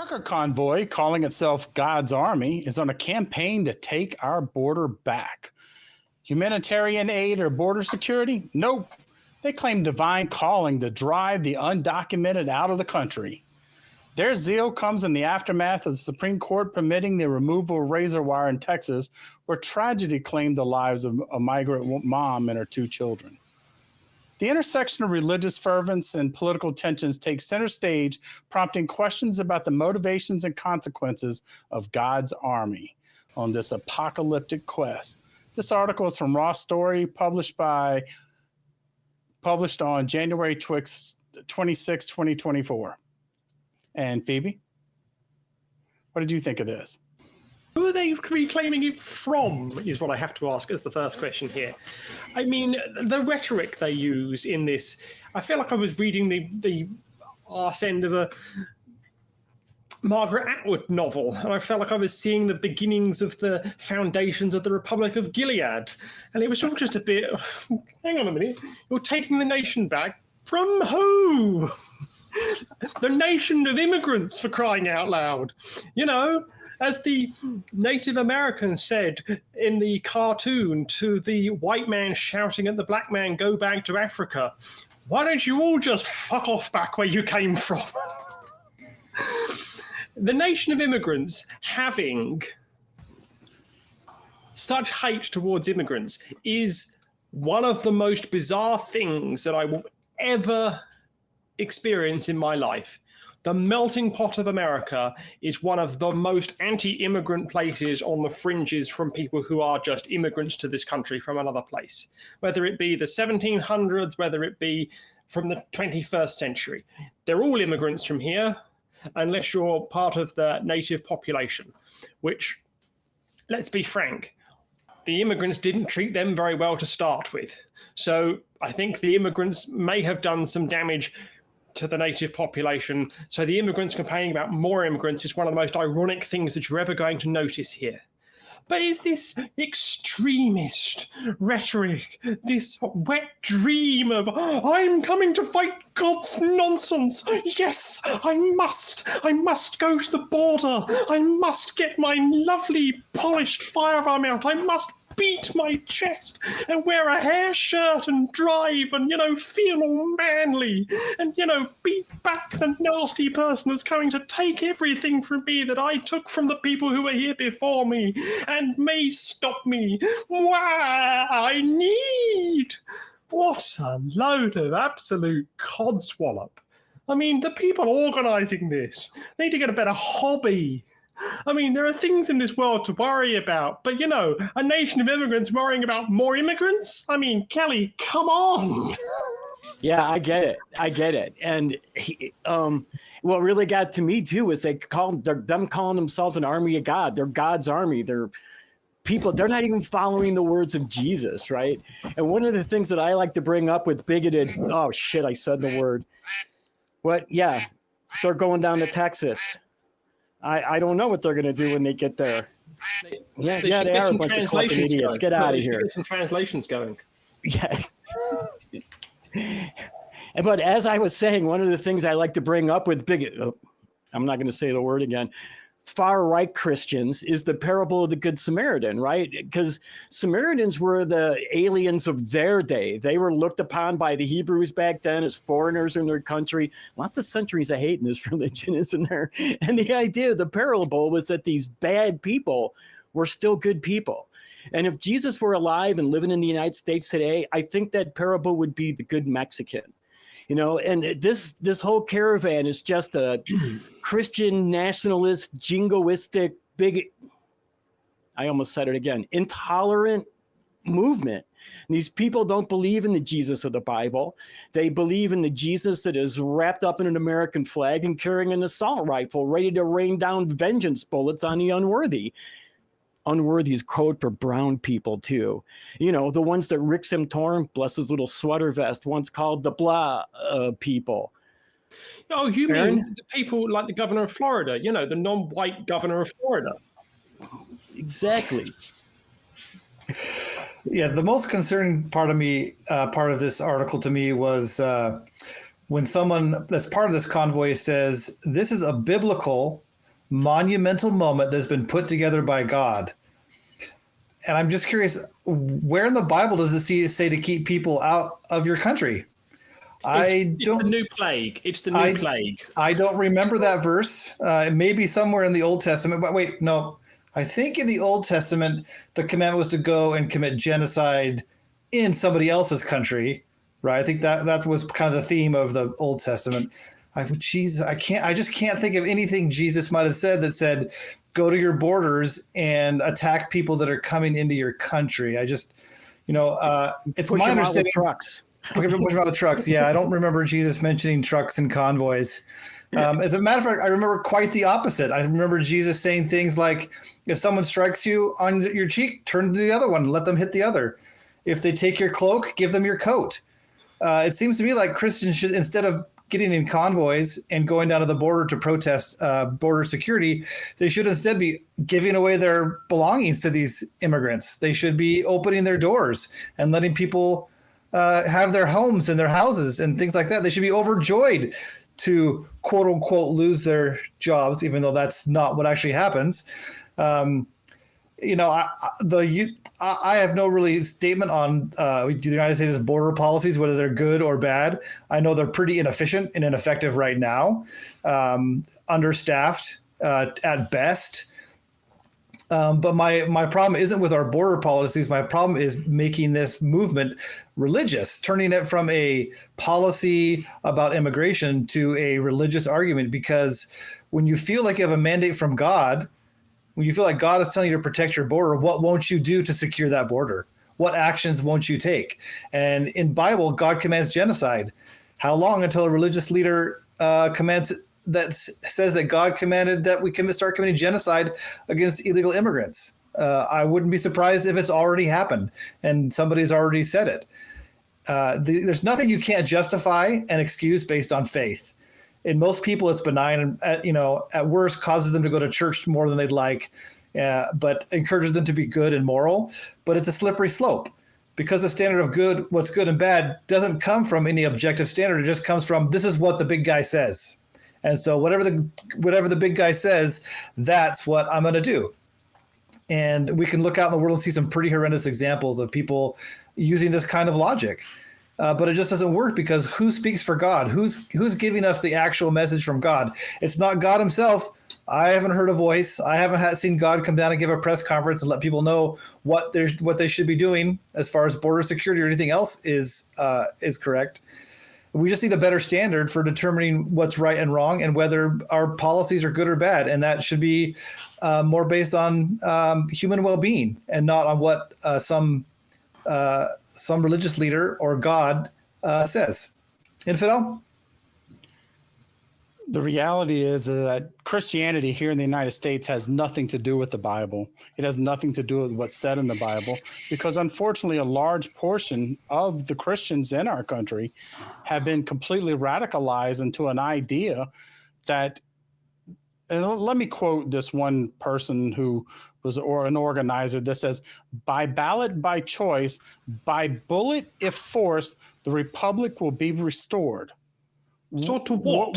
trucker convoy, calling itself God's Army, is on a campaign to take our border back. Humanitarian aid or border security? Nope. They claim divine calling to drive the undocumented out of the country. Their zeal comes in the aftermath of the Supreme Court permitting the removal of razor wire in Texas, where tragedy claimed the lives of a migrant mom and her 2 children. The intersection of religious fervence and political tensions takes center stage, prompting questions about the motivations and consequences of God's army on this apocalyptic quest. This article is from Raw Story, published on January 26, 2024. And Phoebe, what did you think of this? Who are they reclaiming it from, is what I have to ask as the first question here. I mean, the rhetoric they use in this, I feel like I was reading the arse end of a Margaret Atwood novel, and I felt like I was seeing the beginnings of the foundations of the Republic of Gilead. And it was all just a bit, hang on a minute, you're taking the nation back from who? The nation of immigrants, for crying out loud. You know, as the Native Americans said in the cartoon to the white man shouting at the black man, go back to Africa, why don't you all just fuck off back where you came from? The nation of immigrants having such hate towards immigrants is one of the most bizarre things that I will ever experience in my life. The melting pot of America is one of the most anti-immigrant places on the fringes from people who are just immigrants to this country from another place, whether it be the 1700s, whether it be from the 21st century. They're all immigrants from here, unless you're part of the native population, which, let's be frank, the immigrants didn't treat them very well to start with. So I think the immigrants may have done some damage to the native population. So the immigrants complaining about more immigrants is one of the most ironic things that you're ever going to notice here. But is this extremist rhetoric, this wet dream of, I'm coming to fight God's nonsense. Yes, I must go to the border. I must get my lovely polished firearm out. I must beat my chest and wear a hair shirt and drive and, feel all manly and, beat back the nasty person that's coming to take everything from me that I took from the people who were here before me and may stop me. Why I need. What a load of absolute codswallop. I mean, the people organising this need to get a better hobby. I mean, there are things in this world to worry about, but, a nation of immigrants worrying about more immigrants? I mean, Kelly, come on. Yeah, I get it. And what really got to me, too, is them calling themselves an army of God. They're God's army. They're people. They're not even following the words of Jesus, right? And one of the things that I like to bring up with bigoted, oh, shit, I said the word. Yeah, they're going down to Texas. I don't know what they're going to do when they get there. They are a bunch of fucking idiots. Get out of here. Get some translations going. Yeah. But as I was saying, one of the things I like to bring up with I'm not going to say the word again, far-right Christians is the parable of the Good Samaritan, right? Because Samaritans were the aliens of their day. They were looked upon by the Hebrews back then as foreigners in their country. Lots of centuries of hate in this religion, isn't there? And the idea of the parable was that these bad people were still good people. And if Jesus were alive and living in the United States today, I think that parable would be the good Mexican. And this whole caravan is just a Christian nationalist, jingoistic, big, I almost said it again, intolerant movement. And these people don't believe in the Jesus of the Bible. They believe in the Jesus that is wrapped up in an American flag and carrying an assault rifle, ready to rain down vengeance bullets on the unworthy. Unworthy is code for brown people, too. The ones that Rick Santorum, bless his little sweater vest, once called the blah people. Oh, you mean the people like the governor of Florida, the non-white governor of Florida. Exactly. Yeah, the most concerning part of this article to me was when someone that's part of this convoy says, this is a biblical monumental moment that's been put together by God. And I'm just curious, where in the Bible does it say to keep people out of your country? It's the new plague. It's the new plague. I don't remember that verse. Maybe somewhere in the Old Testament. But wait, no. I think in the Old Testament, the commandment was to go and commit genocide in somebody else's country, right? I think that was kind of the theme of the Old Testament. I just can't think of anything Jesus might have said that said, go to your borders and attack people that are coming into your country. I just, it's my understanding. Trucks. Push them out with trucks. Yeah, I don't remember Jesus mentioning trucks and convoys. As a matter of fact, I remember quite the opposite. I remember Jesus saying things like, if someone strikes you on your cheek, turn to the other one, let them hit the other. If they take your cloak, give them your coat. It seems to me like Christians should, instead of getting in convoys and going down to the border to protest border security, they should instead be giving away their belongings to these immigrants. They should be opening their doors and letting people have their homes and their houses and things like that. They should be overjoyed to quote unquote lose their jobs, even though that's not what actually happens. I have no really statement on the United States' border policies, whether they're good or bad. I know they're pretty inefficient and ineffective right now, understaffed at best. But my problem isn't with our border policies. My problem is making this movement religious, turning it from a policy about immigration to a religious argument. Because when you feel like you have a mandate from God, when you feel like God is telling you to protect your border, what won't you do to secure that border? What actions won't you take? And in Bible, God commands genocide. How long until a religious leader says that God commanded that we can start committing genocide against illegal immigrants? I wouldn't be surprised if it's already happened and somebody's already said it. There's nothing you can't justify and excuse based on faith. In most people, it's benign and at worst causes them to go to church more than they'd like, but encourages them to be good and moral. But it's a slippery slope, because the standard of good, what's good and bad, doesn't come from any objective standard. It just comes from, this is what the big guy says. And so whatever the big guy says, that's what I'm going to do. And we can look out in the world and see some pretty horrendous examples of people using this kind of logic. But it just doesn't work, because who speaks for God? Who's giving us the actual message from God? It's not God himself. I haven't heard a voice. I haven't seen God come down and give a press conference and let people know what they should be doing as far as border security or anything else is correct. We just need a better standard for determining what's right and wrong and whether our policies are good or bad. And that should be more based on human well-being and not on what some religious leader or God says. Infidel? The reality is that Christianity here in the United States has nothing to do with the Bible. It has nothing to do with what's said in the Bible, because unfortunately a large portion of the Christians in our country have been completely radicalized into an idea that, and let me quote this one person who was an organizer that says, by ballot, by choice, by bullet if forced, the republic will be restored. So to what?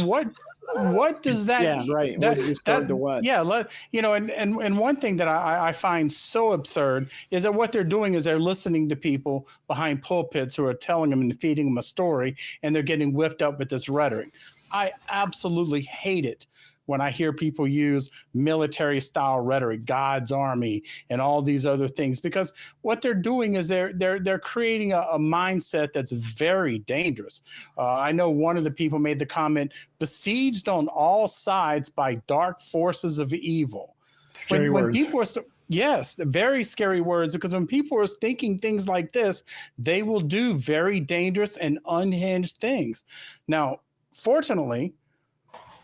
What does that? Yeah, right. To what? Yeah, and one thing that I find so absurd is that what they're doing is they're listening to people behind pulpits who are telling them and feeding them a story, and they're getting whipped up with this rhetoric. I absolutely hate it when I hear people use military style rhetoric, God's army, and all these other things, because what they're doing is they're creating a mindset that's very dangerous. I know one of the people made the comment, besieged on all sides by dark forces of evil. Scary words. When people are yes, very scary words, because when people are thinking things like this, they will do very dangerous and unhinged things. Now, fortunately,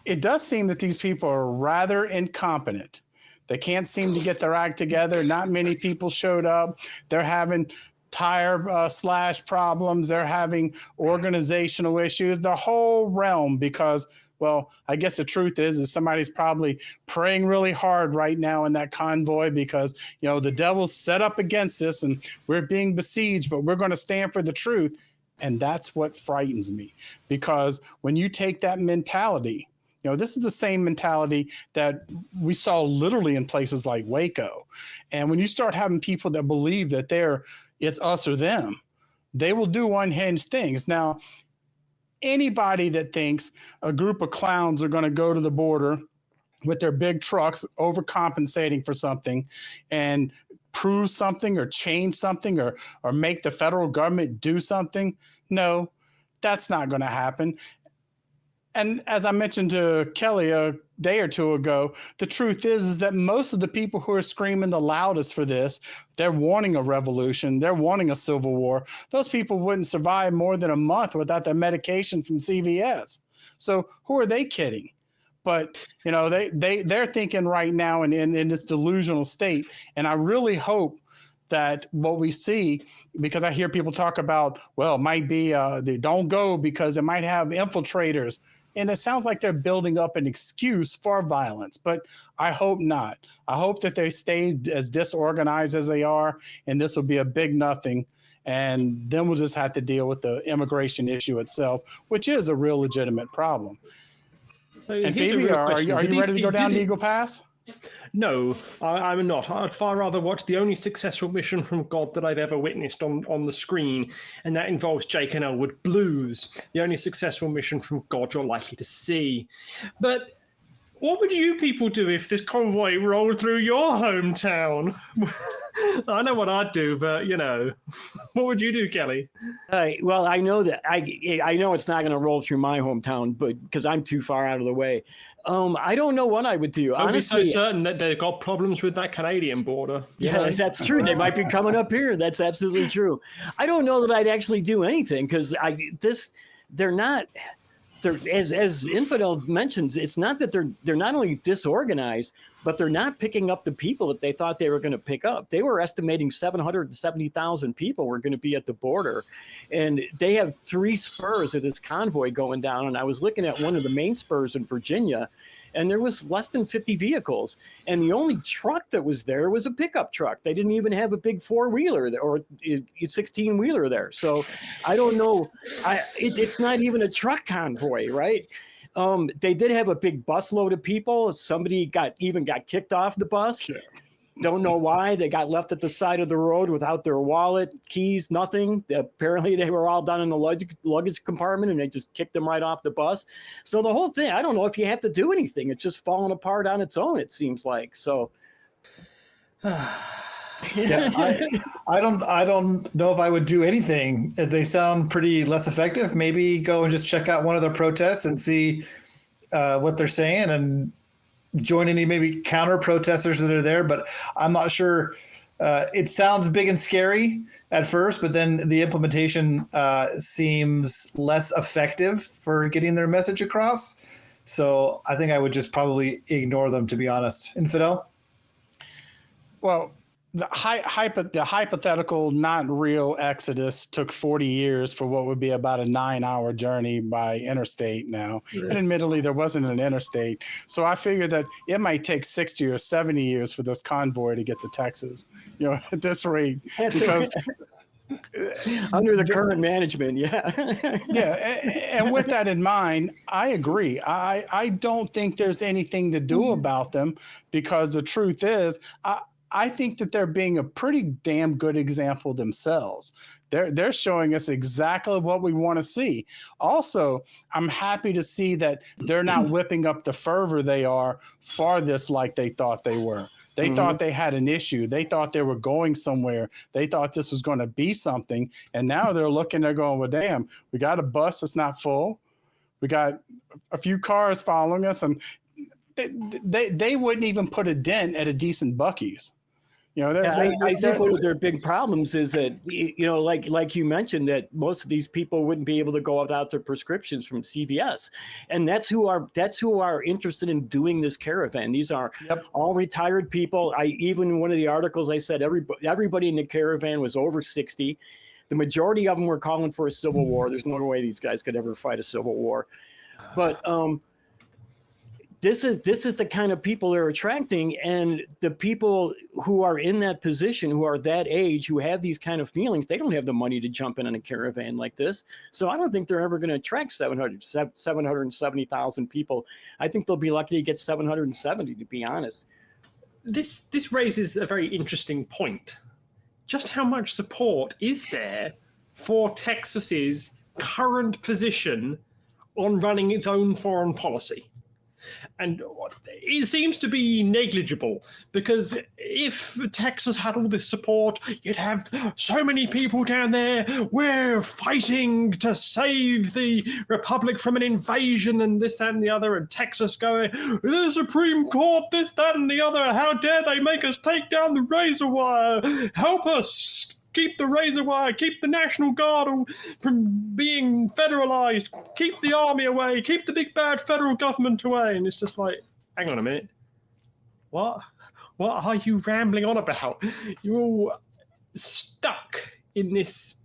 it does seem that these people are rather incompetent. They can't seem to get their act together. Not many people showed up. They're having tire slash problems. They're having organizational issues, the whole realm, because, well, I guess the truth is somebody's probably praying really hard right now in that convoy because, the devil's set up against us and we're being besieged, but we're going to stand for the truth. And that's what frightens me, because when you take that mentality, This is the same mentality that we saw literally in places like Waco. And when you start having people that believe that it's us or them, they will do unhinged things. Now, anybody that thinks a group of clowns are going to go to the border with their big trucks overcompensating for something and prove something or change something or make the federal government do something, no, that's not going to happen. And as I mentioned to Kelly a day or two ago, the truth is that most of the people who are screaming the loudest for this, they're wanting a revolution, they're wanting a civil war. Those people wouldn't survive more than a month without their medication from CVS. So who are they kidding? But they're thinking right now in this delusional state. And I really hope that what we see, because I hear people talk about, well, it might be they don't go because it might have infiltrators. And it sounds like they're building up an excuse for violence, but I hope not. I hope that they stay as disorganized as they are, and this will be a big nothing. And then we'll just have to deal with the immigration issue itself, which is a real legitimate problem. So and Phoebe, are you ready to go down to Eagle Pass? No, I'm not. I'd far rather watch the only successful mission from God that I've ever witnessed on the screen, and that involves Jake and Elwood Blues, the only successful mission from God you're likely to see. But what would you people do if this convoy rolled through your hometown? I know what I'd do, but, what would you do, Kelly? Well, I know that I know it's not going to roll through my hometown, but because I'm too far out of the way. I don't know what I would do. I'd honestly. be so certain that they've got problems with that Canadian border. Yeah, that's true. They might be coming up here. That's absolutely true. I don't know that I'd actually do anything because they're not. As Infidel mentions, it's not that they're not only disorganized, but they're not picking up the people that they thought they were going to pick up. They were estimating 770,000 people were going to be at the border, and they have 3 spurs of this convoy going down. And I was looking at one of the main spurs in Virginia, and there was less than 50 vehicles. And the only truck that was there was a pickup truck. They didn't even have a big 4-wheeler or 16-wheeler there. So I don't know. It's not even a truck convoy, right? They did have a big busload of people. Somebody got kicked off the bus. Yeah. Don't know why. They got left at the side of the road without their wallet, keys, nothing. Apparently, they were all down in the luggage compartment, and they just kicked them right off the bus. So the whole thing, I don't know if you have to do anything. It's just falling apart on its own, it seems like. So, yeah, I don't know if I would do anything. They sound pretty less effective. Maybe go and just check out one of their protests and see what they're saying and join any maybe counter protesters that are there, but I'm not sure. It sounds big and scary at first, but then the implementation seems less effective for getting their message across. So I think I would just probably ignore them, to be honest. Infidel? Well, the hypothetical, not real exodus took 40 years for what would be about a 9-hour journey by interstate now. Yeah. And admittedly, there wasn't an interstate. So I figured that it might take 60 or 70 years for this convoy to get to Texas, at this rate. Because under the current management, yeah. Yeah. And with that in mind, I agree. I don't think there's anything to do about them, because the truth is, I think that they're being a pretty damn good example themselves. They're showing us exactly what we want to see. Also, I'm happy to see that they're not whipping up the fervor they are for this like they thought they were. They thought they had an issue. They thought they were going somewhere. They thought this was going to be something. And now they're going, well, damn, we got a bus that's not full. We got a few cars following us. And they wouldn't even put a dent at a decent Buc-ee's. I think one of their big problems is that, like you mentioned, that most of these people wouldn't be able to go without their prescriptions from CVS, and that's who are interested in doing this caravan. These are all retired people. Even one of the articles I said everybody in the caravan was over 60. The majority of them were calling for a civil war. There's no way these guys could ever fight a civil war, but this is the kind of people they're attracting, and the people who are in that position, who are that age, who have these kind of feelings, they don't have the money to jump in a caravan like this. So I don't think they're ever going to attract 770,000 people. I think they'll be lucky to get 770, to be honest. This raises a very interesting point. Just how much support is there for Texas's current position on running its own foreign policy? And it seems to be negligible, because if Texas had all this support, you'd have so many people down there, we're fighting to save the Republic from an invasion and this, that, and the other, and Texas going, the Supreme Court, this, that, and the other, how dare they make us take down the razor wire, help us keep the razor wire, keep the National Guard from being federalized, keep the army away, keep the big bad federal government away. And it's just like, hang on a minute. What are you rambling on about? You're all stuck in this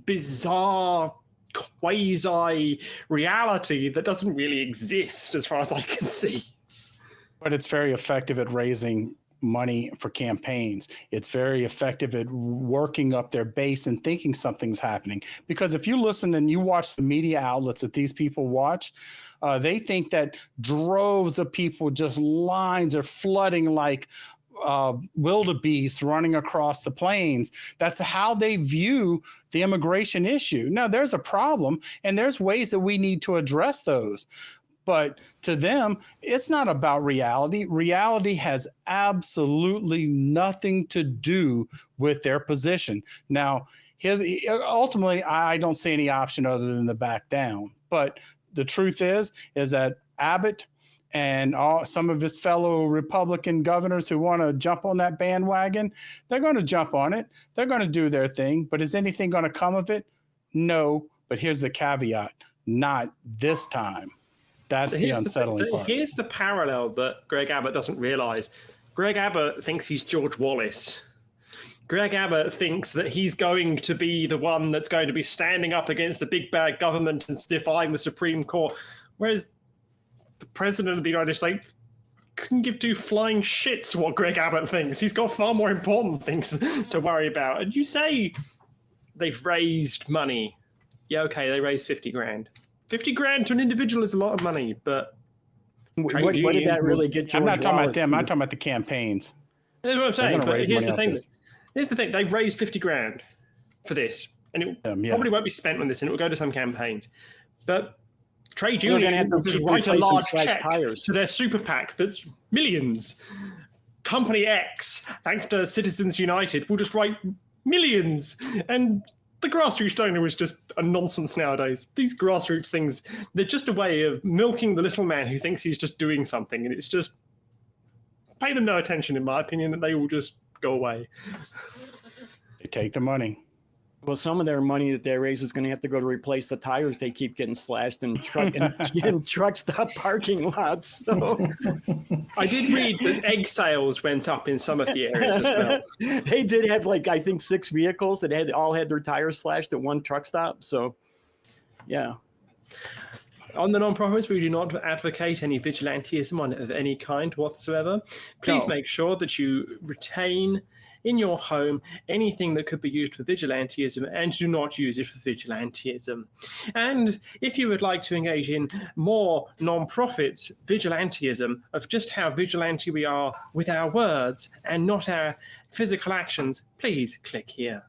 bizarre quasi-reality that doesn't really exist as far as I can see. But it's very effective at raising money for campaigns. It's very effective at working up their base and thinking something's happening. Because if you listen and you watch the media outlets that these people watch, they think that droves of people, just lines are flooding like wildebeest running across the plains. That's how they view the immigration issue. Now, there's a problem, and there's ways that we need to address those. But to them, it's not about reality. Reality has absolutely nothing to do with their position. Now, ultimately, I don't see any option other than to back down. But the truth is that Abbott and some of his fellow Republican governors who want to jump on that bandwagon, they're going to jump on it. They're going to do their thing. But is anything going to come of it? No. But here's the caveat: not this time. That's the unsettling part. Here's the parallel that Greg Abbott doesn't realize. Greg Abbott thinks he's George Wallace. Greg Abbott thinks that he's going to be the one that's going to be standing up against the big bad government and defying the Supreme Court. Whereas the President of the United States couldn't give two flying shits what Greg Abbott thinks. He's got far more important things to worry about. And you say they've raised money. Yeah, okay, they raised 50 grand. 50 grand to an individual is a lot of money, but what did that really get George I'm not talking Wallace about them. I'm talking about the campaigns. That's what I'm saying. But here's the thing. This. Here's the thing. They've raised 50 grand for this, and it probably won't be spent on this, and it will go to some campaigns. But trade unions will just write a large check to their super PAC that's millions. Company X, thanks to Citizens United, will just write millions. And the grassroots donor is just a nonsense nowadays. These grassroots things, they're just a way of milking the little man who thinks he's just doing something. And it's just, pay them no attention, in my opinion, and they will just go away. They take the money. Well, some of their money that they raise is going to have to go to replace the tires they keep getting slashed in truck stop parking lots. So I did read that egg sales went up in some of the areas as well. They did have, like, I think 6 vehicles that all had their tires slashed at one truck stop. So, yeah. On the non-profits, we do not advocate any vigilantism of any kind whatsoever. Please make sure that you retain in your home anything that could be used for vigilantism, and do not use it for vigilantism. And if you would like to engage in more non-profits vigilantism of just how vigilante we are with our words and not our physical actions, please click here.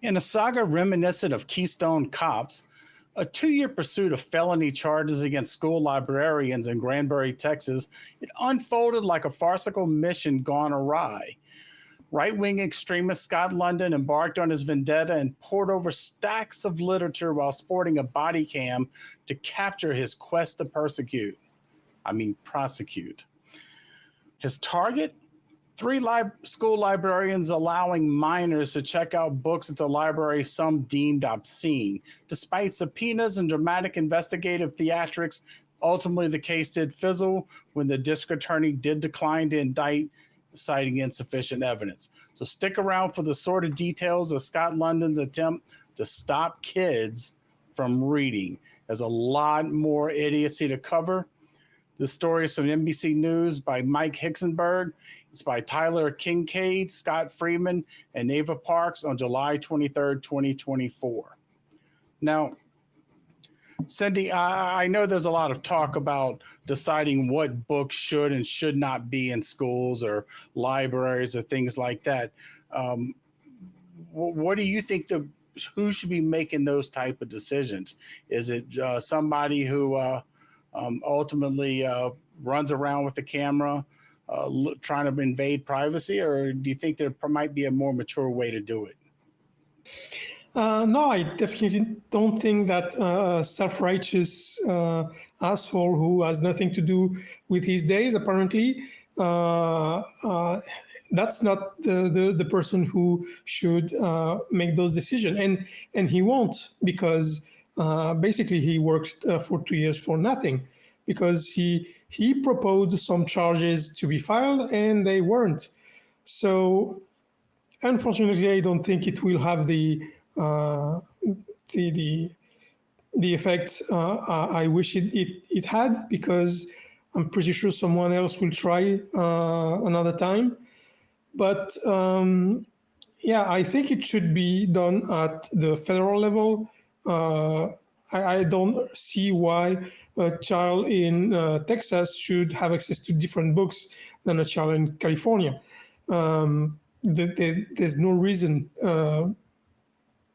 In a saga reminiscent of Keystone Cops, a 2-year pursuit of felony charges against school librarians in Granbury, Texas, it unfolded like a farcical mission gone awry. Right-wing extremist Scott London embarked on his vendetta and poured over stacks of literature while sporting a body cam to capture his quest to prosecute. His target? 3 school librarians allowing minors to check out books at the library some deemed obscene. Despite subpoenas and dramatic investigative theatrics, ultimately the case did fizzle when the district attorney did decline to indict, citing insufficient evidence. So stick around for the sordid details of Scott London's attempt to stop kids from reading. There's a lot more idiocy to cover. This story is from NBC News by Mike Hicksenberg. It's by Tyler Kincaid, Scott Freeman, and Neva Parks on July 23rd, 2024. Now, Cindy, I know there's a lot of talk about deciding what books should and should not be in schools or libraries or things like that. What do you think who should be making those type of decisions? Is it somebody who ultimately runs around with the camera trying to invade privacy, or do you think there might be a more mature way to do it? No, I definitely don't think that a self-righteous asshole who has nothing to do with his days, apparently, that's not the person who should make those decisions. And he won't, because basically he worked for 2 years for nothing, because he proposed some charges to be filed and they weren't. So unfortunately, I don't think it will have the effect I wish it had, because I'm pretty sure someone else will try another time. But yeah, I think it should be done at the federal level. I don't see why a child in Texas should have access to different books than a child in California. There's no reason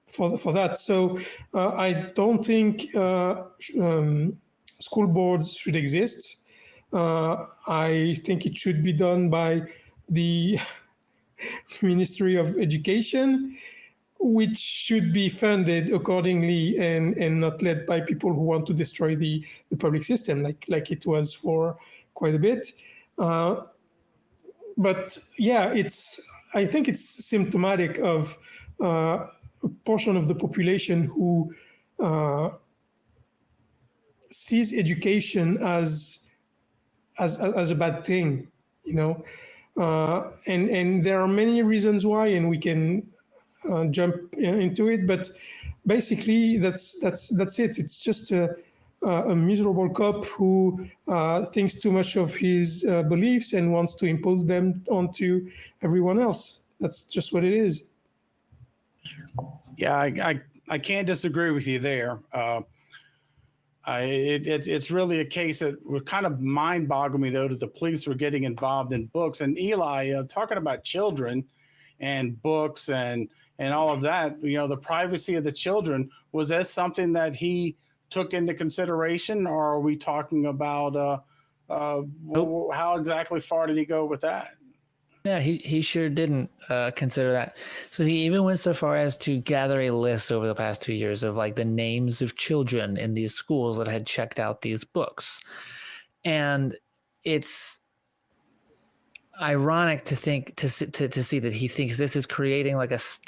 for that. So I don't think school boards should exist. I think it should be done by the Ministry of Education, which should be funded accordingly and not led by people who want to destroy the public system, like it was for quite a bit. But yeah, I think it's symptomatic of a portion of the population who sees education as a bad thing, you know. And there are many reasons why, and we can jump into it. But basically, that's it. It's just a miserable cop who thinks too much of his beliefs and wants to impose them onto everyone else. That's just what it is. Yeah, I can't disagree with you there. It's really a case that would kind of mind-boggle me, though, that the police were getting involved in books. And Eli, talking about children and books and all of that, you know, the privacy of the children, was that something that he took into consideration, or are we talking about how exactly far did he go with that? Yeah, he sure didn't consider that. So he even went so far as to gather a list over the past 2 years of like the names of children in these schools that had checked out these books. And it's ironic to think to see that he thinks this is creating like this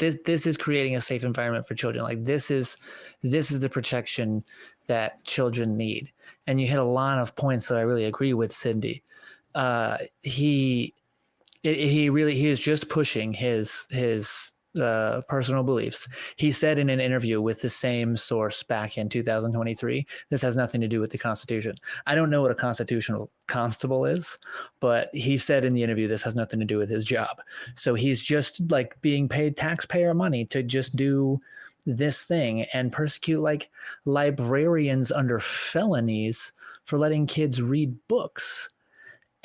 is creating a safe environment for children. Like this is the protection that children need. And you hit a lot of points that I really agree with Cindy. He is just pushing his personal beliefs. He said in an interview with the same source back in 2023, this has nothing to do with the Constitution. I don't know what a constitutional constable is, but he said in the interview, this has nothing to do with his job. So he's just like being paid taxpayer money to just do this thing and persecute like librarians under felonies for letting kids read books.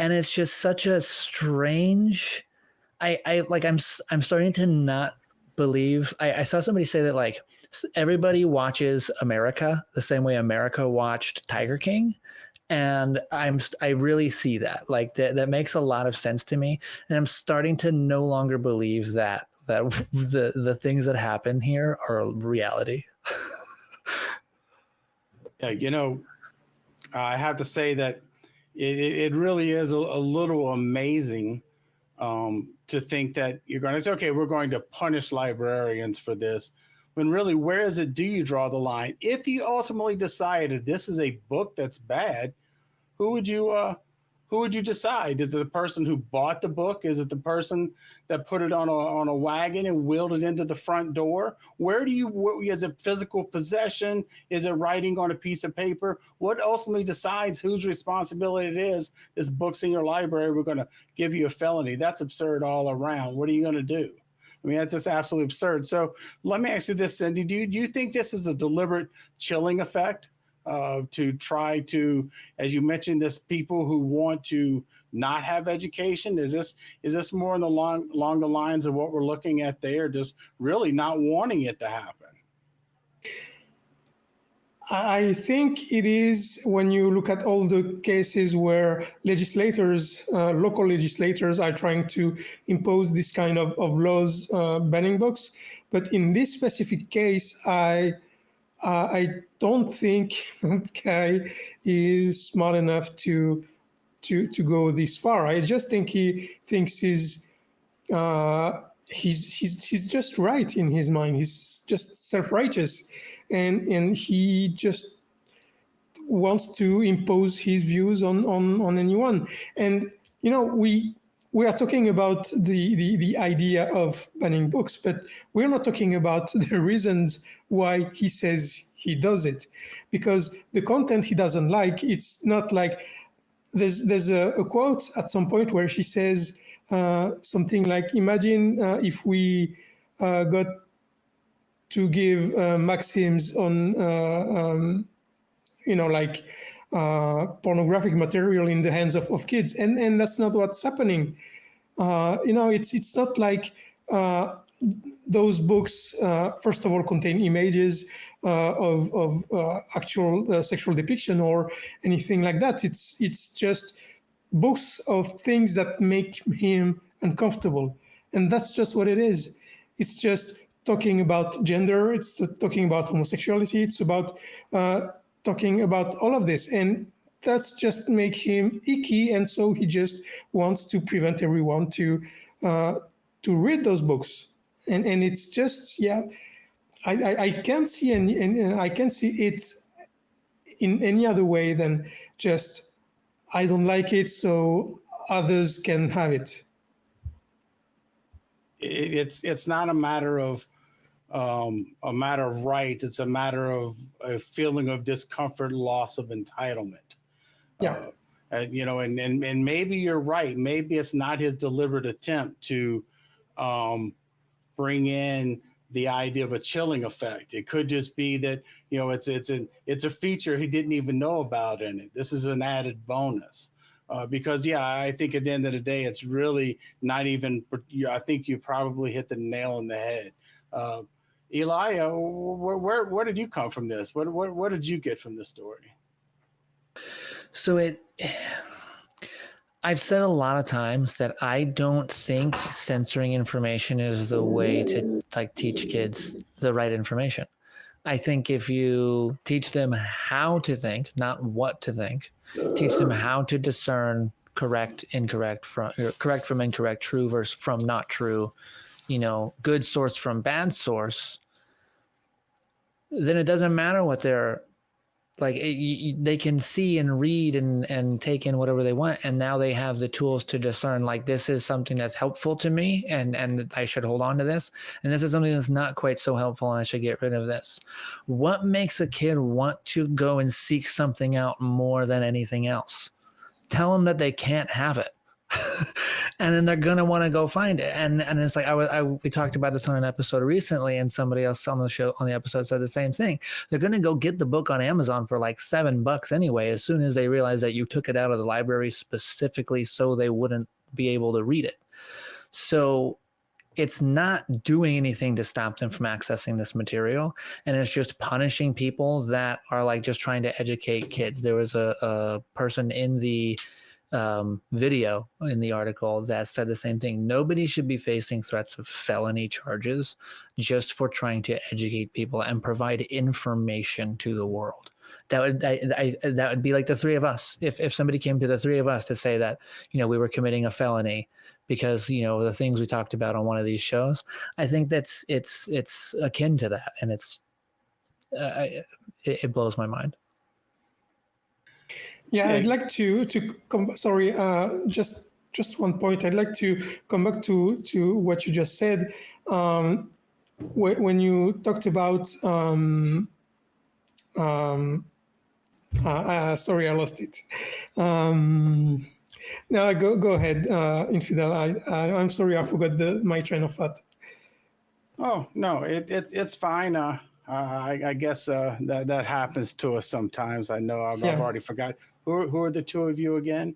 And it's just such a strange, I'm starting to not believe. I saw somebody say that like everybody watches America the same way America watched Tiger King. And I really see that. Like that makes a lot of sense to me. And I'm starting to no longer believe that the things that happen here are reality. Yeah, you know, I have to say that it really is a little amazing to think that you're going to say, okay, we're going to punish librarians for this, when really, where do you draw the line? If you ultimately decided this is a book that's bad, who would you who would you decide? Is it the person who bought the book? Is it the person that put it on a wagon and wheeled it into the front door? Where do you, is it physical possession? Is it writing on a piece of paper? What ultimately decides whose responsibility it is? This book's in your library, we're going to give you a felony. That's absurd all around. What are you going to do? I mean, that's just absolutely absurd. So let me ask you this, Cindy. Do you think this is a deliberate chilling effect to try to, as you mentioned, this people who want to not have education? Is this more along the lines of what we're looking at there, just really not wanting it to happen? I think it is when you look at all the cases where legislators, local legislators are trying to impose this kind of laws banning books. But in this specific case, I don't think that guy is smart enough to go this far. I just think he thinks he's just right in his mind. He's just self-righteous. And he just wants to impose his views on anyone. And you know, we are talking about the idea of banning books, but we're not talking about the reasons why he says he does it, because the content he doesn't like, it's not like there's a quote at some point where she says something like, imagine if we got to give maxims on, pornographic material in the hands of kids. And that's not what's happening. It's not like those books, first of all, contain images of actual sexual depiction or anything like that. It's just books of things that make him uncomfortable. And that's just what it is. It's just talking about gender, it's talking about homosexuality, it's about talking about all of this. And that's just make him icky. And so he just wants to prevent everyone to read those books. And it's just, yeah, I can't see I can't see it in any other way than just, I don't like it, so others can have it. It's not a matter of right. It's a matter of a feeling of discomfort, loss of entitlement. Yeah. And maybe you're right. Maybe it's not his deliberate attempt to bring in the idea of a chilling effect. It could just be that, it's a feature he didn't even know about in it. This is an added bonus. Because, I think at the end of the day, it's really not even, I think you probably hit the nail on the head. Eli, where did you come from this? What did you get from this story? So I've said a lot of times that I don't think censoring information is the way to teach kids the right information. I think if you teach them how to think, not what to think, teach them how to discern correct from incorrect, true versus from not true, good source from bad source, then it doesn't matter what they're they can see and read and take in whatever they want. And now they have the tools to discern, this is something that's helpful to me and I should hold on to this. And this is something that's not quite so helpful and I should get rid of this. What makes a kid want to go and seek something out more than anything else? Tell them that they can't have it. And then they're gonna want to go find it, and it's we talked about this on an episode recently, and somebody else on the episode said the same thing. They're gonna go get the book on Amazon for $7 anyway, as soon as they realize that you took it out of the library specifically so they wouldn't be able to read it. So it's not doing anything to stop them from accessing this material, and it's just punishing people that are just trying to educate kids. There was a person in the video in the article that said the same thing. Nobody should be facing threats of felony charges just for trying to educate people and provide information to the world. That would be like the three of us. If somebody came to the three of us to say that, we were committing a felony because, the things we talked about on one of these shows, I think it's akin to that. And it blows my mind. Yeah, Yeah. I'd like to come. Sorry, just one point. I'd like to come back to what you just said. When you talked about sorry, I lost it. No, go ahead, Infidel. I'm sorry, I forgot my train of thought. Oh no, it's fine. I guess that happens to us sometimes. I know I've Yeah. already forgot. Who are the two of you again?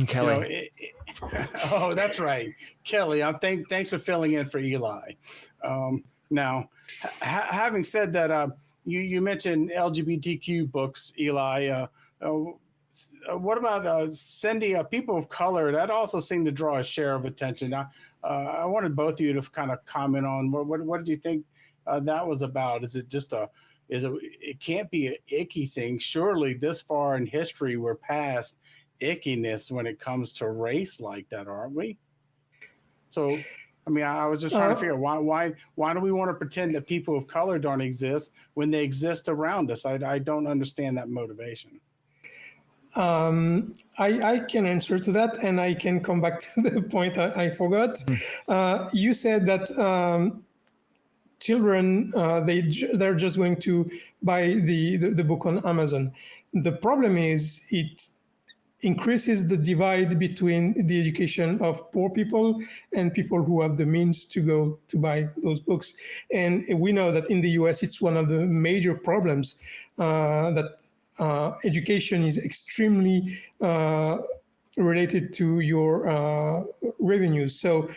Kelly. Oh, that's right, Kelly. Thanks for filling in for Eli. Now, having said that, you mentioned LGBTQ books, Eli. What about Cindy? People of color that also seem to draw a share of attention. I wanted both of you to kind of comment on what did you think that was about? Is it just it can't be an icky thing? Surely, this far in history, we're past ickiness when it comes to race like that, aren't we? So, I mean, I was just trying to figure out why do we want to pretend that people of color don't exist when they exist around us? I don't understand that motivation. I can answer to that, and I can come back to the point I forgot. You said that children they're just going to buy the book on Amazon. The problem is it increases the divide between the education of poor people and people who have the means to go to buy those books. And we know that in the US, it's one of the major problems that education is extremely related to your revenues. So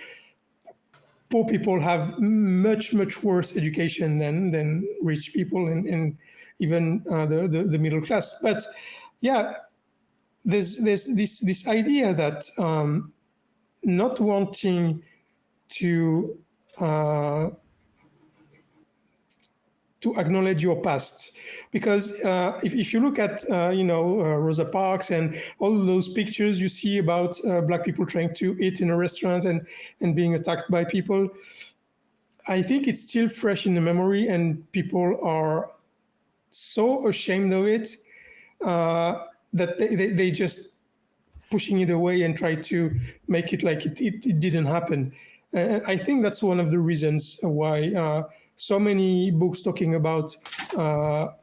poor people have much worse education than rich people and even the middle class. But yeah, there's this idea that not wanting to acknowledge your past, because if you look at Rosa Parks and all those pictures you see about Black people trying to eat in a restaurant and being attacked by people, I think it's still fresh in the memory, and people are so ashamed of it that they just pushing it away and try to make it like it didn't happen. I think that's one of the reasons why so many books talking about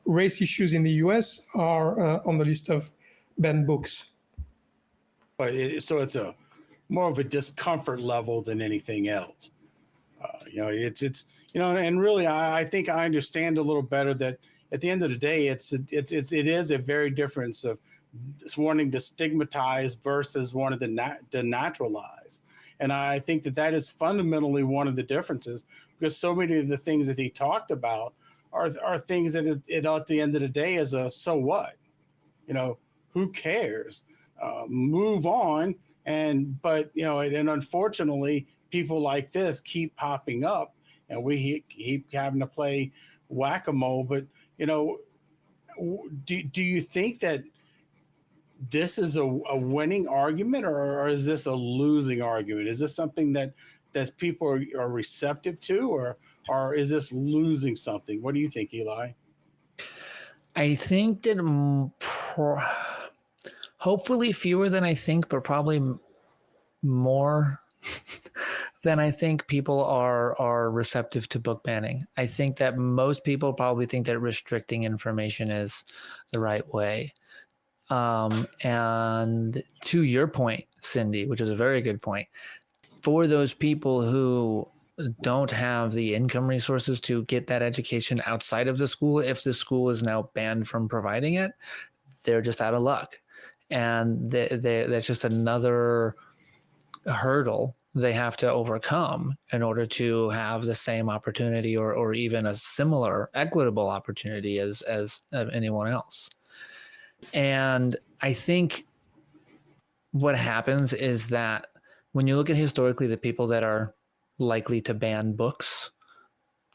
race issues in the US are on the list of banned books. But so it's a more of a discomfort level than anything else. It's and really I think I understand a little better that at the end of the day it is a very difference of wanting to stigmatize versus wanting to naturalize. And I think that is fundamentally one of the differences, because so many of the things that he talked about are things that at the end of the day is a so what, who cares? Move on. But unfortunately, people like this keep popping up, and we keep having to play whack-a-mole. But do you think that this is a winning argument, or is this a losing argument? Is this something that people are receptive to, or is this losing something? What do you think, Eli? I think that hopefully fewer than I think, but probably more than I think people are receptive to book banning. I think that most people probably think that restricting information is the right way. And to your point, Cindy, which is a very good point, for those people who don't have the income resources to get that education outside of the school, if the school is now banned from providing it, they're just out of luck. And that's just another hurdle they have to overcome in order to have the same opportunity or even a similar equitable opportunity as anyone else. And I think what happens is that when you look at historically the people that are likely to ban books,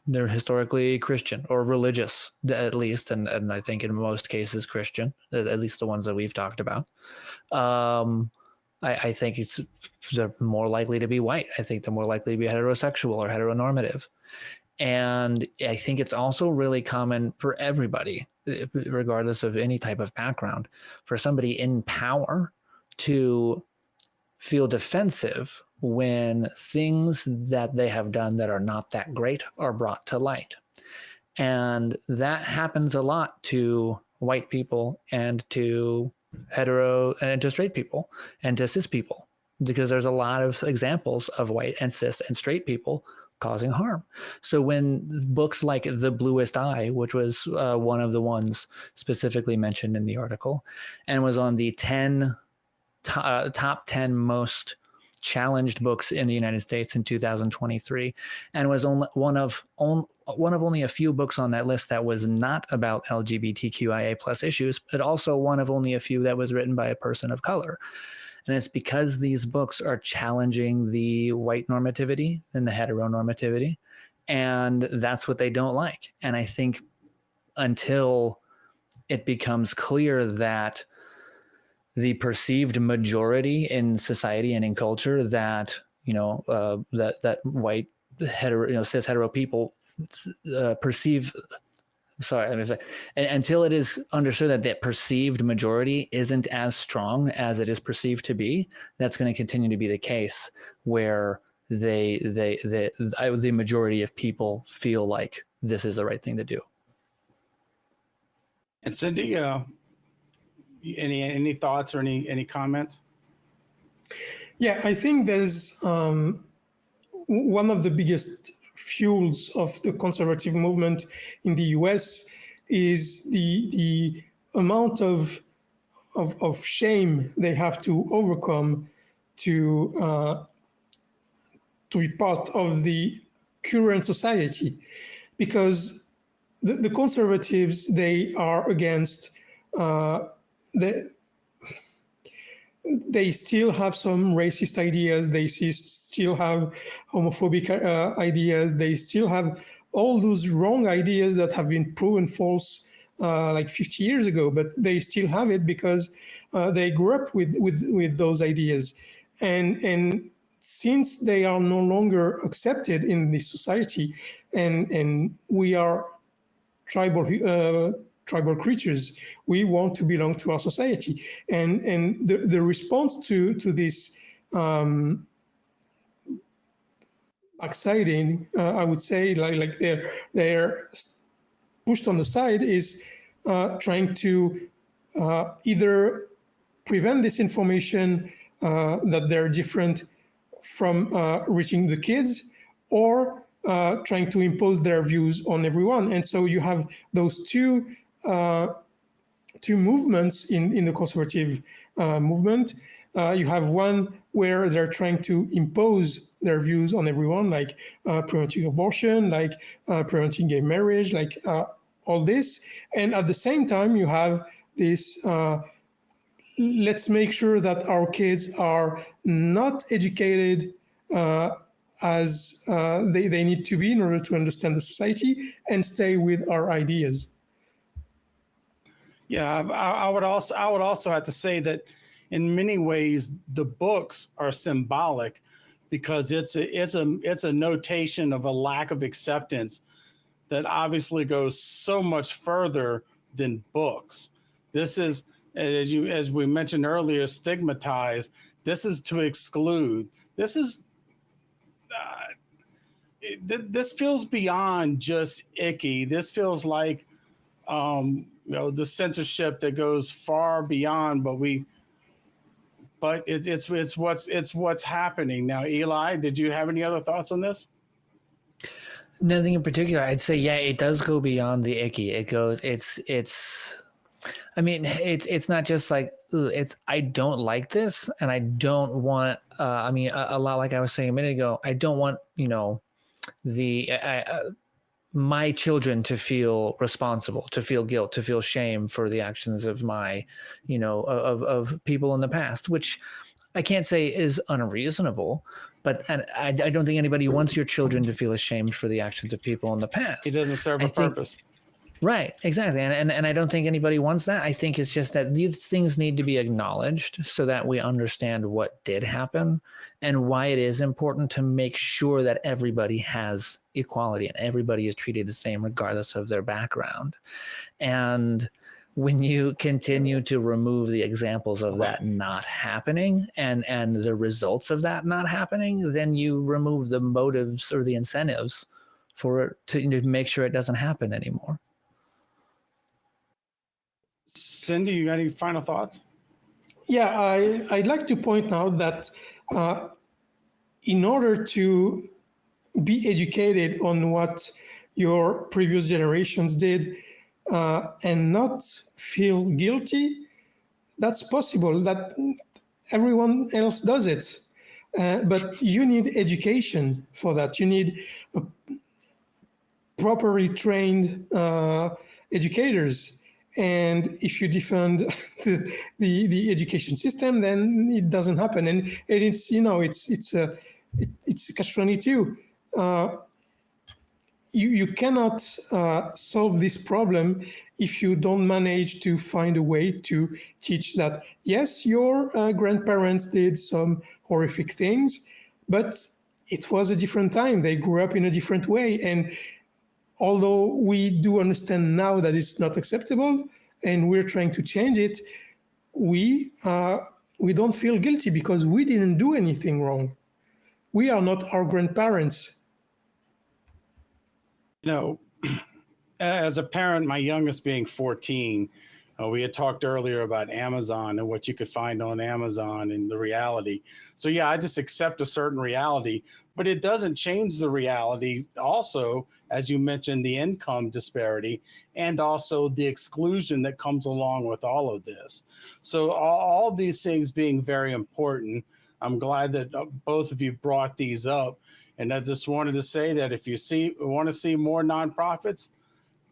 they're historically Christian or religious, at least, and I think in most cases Christian, at least the ones that we've talked about. I think they're more likely to be white. I think they're more likely to be heterosexual or heteronormative. And I think it's also really common for everybody regardless of any type of background, for somebody in power to feel defensive when things that they have done that are not that great are brought to light. And that happens a lot to white people and to hetero and to straight people and to cis people, because there's a lot of examples of white and cis and straight people causing harm. So when books like The Bluest Eye, which was one of the ones specifically mentioned in the article and was on the top 10 most challenged books in the United States in 2023, and was only one of only a few books on that list that was not about LGBTQIA plus issues, but also one of only a few that was written by a person of color. And it's because these books are challenging the white normativity and the heteronormativity, and that's what they don't like. And I think until it becomes clear that the perceived majority in society and in culture that, that white hetero, cis hetero people perceive, until it is understood that that perceived majority isn't as strong as it is perceived to be, that's going to continue to be the case where the majority of people feel like this is the right thing to do. And Cindy, any thoughts or any comments? Yeah, I think there's one of the biggest fuels of the conservative movement in the US is the amount of shame they have to overcome to be part of the current society, because the conservatives, they are against they still have some racist ideas. They still have homophobic ideas. They still have all those wrong ideas that have been proven false like 50 years ago, but they still have it because they grew up with those ideas. And since they are no longer accepted in this society, and we are tribal creatures, we want to belong to our society, and the response to this backsliding, I would say, like they're pushed on the side, is trying to either prevent this information that they're different from reaching the kids, or trying to impose their views on everyone. And so you have those two movements in the conservative movement. You have one where they're trying to impose their views on everyone, like preventing abortion, like preventing gay marriage, like all this. And at the same time, you have this, let's make sure that our kids are not educated as they need to be in order to understand the society and stay with our ideas. Yeah, I would also have to say that in many ways the books are symbolic, because it's a notation of a lack of acceptance that obviously goes so much further than books. This is, as we mentioned earlier, stigmatized. This is to exclude. This is this feels beyond just icky. This feels like the censorship that goes far beyond, but it's what's happening now. Eli, did you have any other thoughts on this? Nothing in particular. I'd say, yeah, it does go beyond the icky. It goes, I mean, it's not just like, I don't like this, and I don't want, a lot like I was saying a minute ago, I don't want, my children to feel responsible, to feel guilt, to feel shame for the actions of my, of people in the past, which I can't say is unreasonable, but I don't think anybody wants your children to feel ashamed for the actions of people in the past. It doesn't serve a purpose. Right, exactly. And I don't think anybody wants that. I think it's just that these things need to be acknowledged so that we understand what did happen and why it is important to make sure that everybody has equality and everybody is treated the same regardless of their background. And when you continue to remove the examples of that not happening and the results of that not happening, then you remove the motives or the incentives for it to make sure it doesn't happen anymore. Cindy, you got any final thoughts? Yeah, I'd like to point out that in order to be educated on what your previous generations did and not feel guilty, that's possible. That everyone else does it. But you need education for that. You need properly trained educators. And if you defend the education system, then it doesn't happen. And it's, it's a catch-22. You cannot solve this problem if you don't manage to find a way to teach that, yes, your grandparents did some horrific things, but it was a different time. They grew up in a different way. And although we do understand now that it's not acceptable and we're trying to change it, we don't feel guilty because we didn't do anything wrong. We are not our grandparents. As a parent, my youngest being 14, we had talked earlier about Amazon and what you could find on Amazon and the reality. So yeah, I just accept a certain reality, but it doesn't change the reality. Also, as you mentioned, the income disparity and also the exclusion that comes along with all of this. So all these things being very important, I'm glad that both of you brought these up. And I just wanted to say that if you want to see more nonprofits,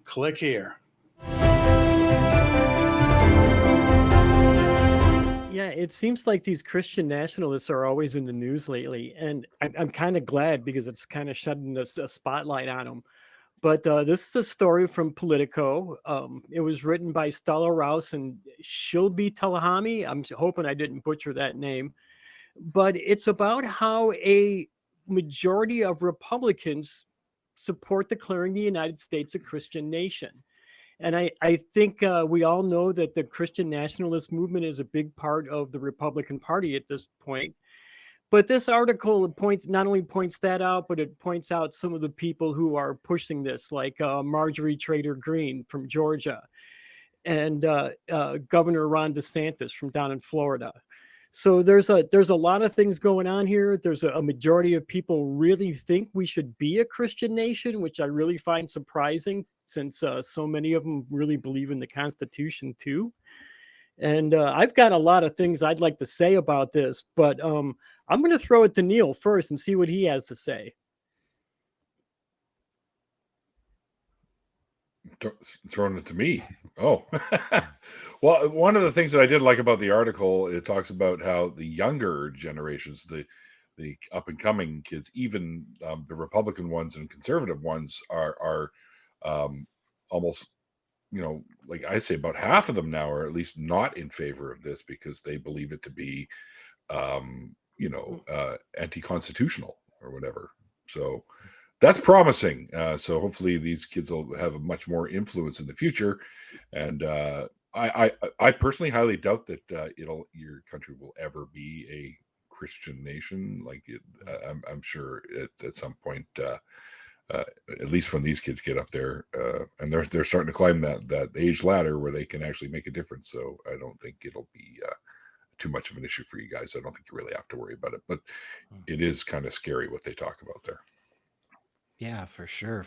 click here. Yeah, it seems like these Christian nationalists are always in the news lately, and I'm kind of glad because it's kind of shedding a spotlight on them. But this is a story from Politico. It was written by Stella Rouse and Shilby Telahami. I'm hoping I didn't butcher that name. But it's about how a majority of Republicans support declaring the United States a Christian nation. And I think we all know that the Christian nationalist movement is a big part of the Republican Party at this point. But this article not only points that out, but it points out some of the people who are pushing this, like Marjorie Taylor Greene from Georgia and Governor Ron DeSantis from down in Florida. So there's a lot of things going on here. There's a majority of people really think we should be a Christian nation, which I really find surprising since so many of them really believe in the Constitution too. And I've got a lot of things I'd like to say about this, but I'm going to throw it to Neil first and see what he has to say. Throwing it to me. Oh, well, one of the things that I did like about the article, it talks about how the younger generations, the up and coming kids, even the Republican ones and conservative ones are almost, like I say, about half of them now are at least not in favor of this because they believe it to be, anti-constitutional or whatever. So that's promising. So hopefully these kids will have a much more influence in the future. And I personally highly doubt that your country will ever be a Christian nation. Like I'm sure at some point, at least when these kids get up there, and they're starting to climb that age ladder where they can actually make a difference. So I don't think it'll be too much of an issue for you guys. I don't think you really have to worry about it, but it is kind of scary what they talk about there. Yeah, for sure.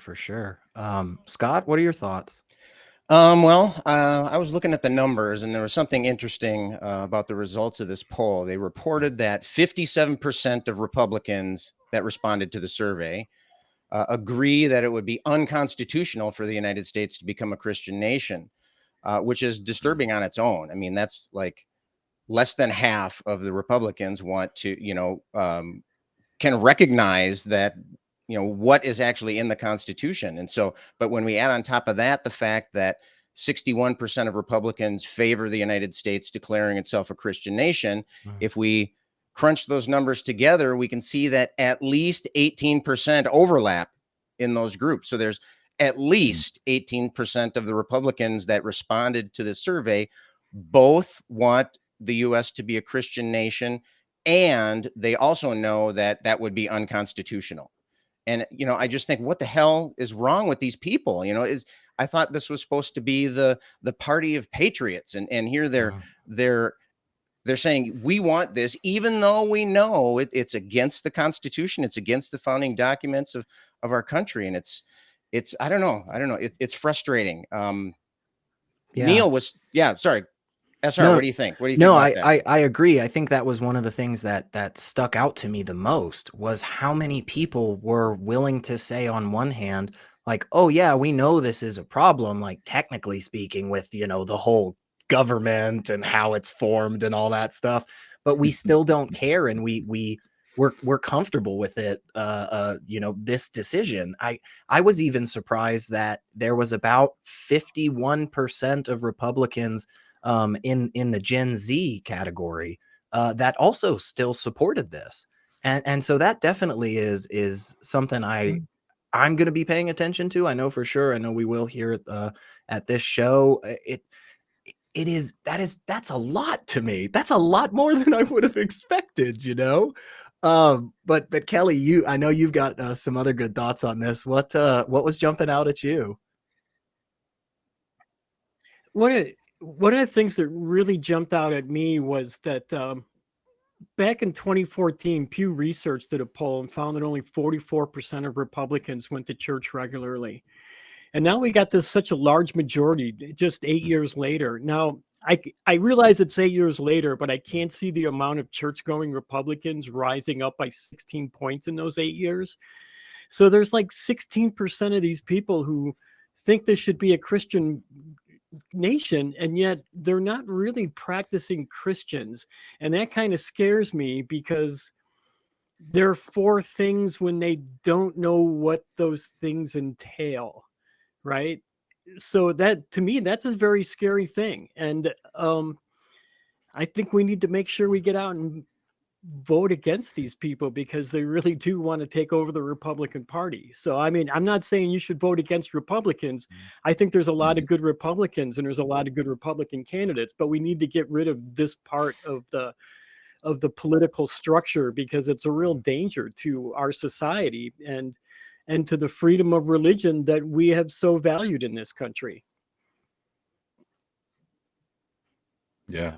Scott, what are your thoughts? I was looking at the numbers, and there was something interesting about the results of this poll. They reported that 57% of Republicans that responded to the survey agree that it would be unconstitutional for the United States to become a Christian nation, which is disturbing on its own. I mean, that's like less than half of the Republicans want to, can recognize that, what is actually in the Constitution. And so, but when we add on top of that the fact that 61% of Republicans favor the United States declaring itself a Christian nation, if we crunch those numbers together, we can see that at least 18% overlap in those groups. So there's at least 18% of the Republicans that responded to the survey both want the U.S. to be a Christian nation, and they also know that that would be unconstitutional. And, I just think, what the hell is wrong with these people? I thought this was supposed to be the party of patriots. And here they're saying we want this, even though we know it's against the Constitution. It's against the founding documents of our country. And it's, I don't know. It's frustrating. Neil was, sorry. SR, No, what do you think? What do you think? No, about that? I agree. I think that was one of the things that stuck out to me the most, was how many people were willing to say on one hand, like, oh yeah, we know this is a problem, like technically speaking, with, the whole government and how it's formed and all that stuff, but we still don't care, and we're comfortable with it. This decision. I was even surprised that there was about 51% of Republicans in the Gen Z category that also still supported this, and so that definitely is something I'm going to be paying attention to. I know for sure. I know we will here at this show. That's a lot to me. That's a lot more than I would have expected. But Kelly, I know you've got some other good thoughts on this. What was jumping out at you? One of the things that really jumped out at me was that back in 2014, Pew Research did a poll and found that only 44% of Republicans went to church regularly. And now we got this such a large majority just 8 years later. Now, I realize it's 8 years later, but I can't see the amount of church-going Republicans rising up by 16 points in those 8 years. So there's like 16% of these people who think this should be a Christian nation, and yet they're not really practicing Christians. And that kind of scares me, because they're for things when they don't know what those things entail, right? So that, to me, that's a very scary thing. And I think we need to make sure we get out and vote against these people, because they really do want to take over the Republican Party. So, I mean, I'm not saying you should vote against Republicans. I think there's a lot of good Republicans and there's a lot of good Republican candidates, but we need to get rid of this part of the political structure, because it's a real danger to our society and to the freedom of religion that we have so valued in this country. Yeah.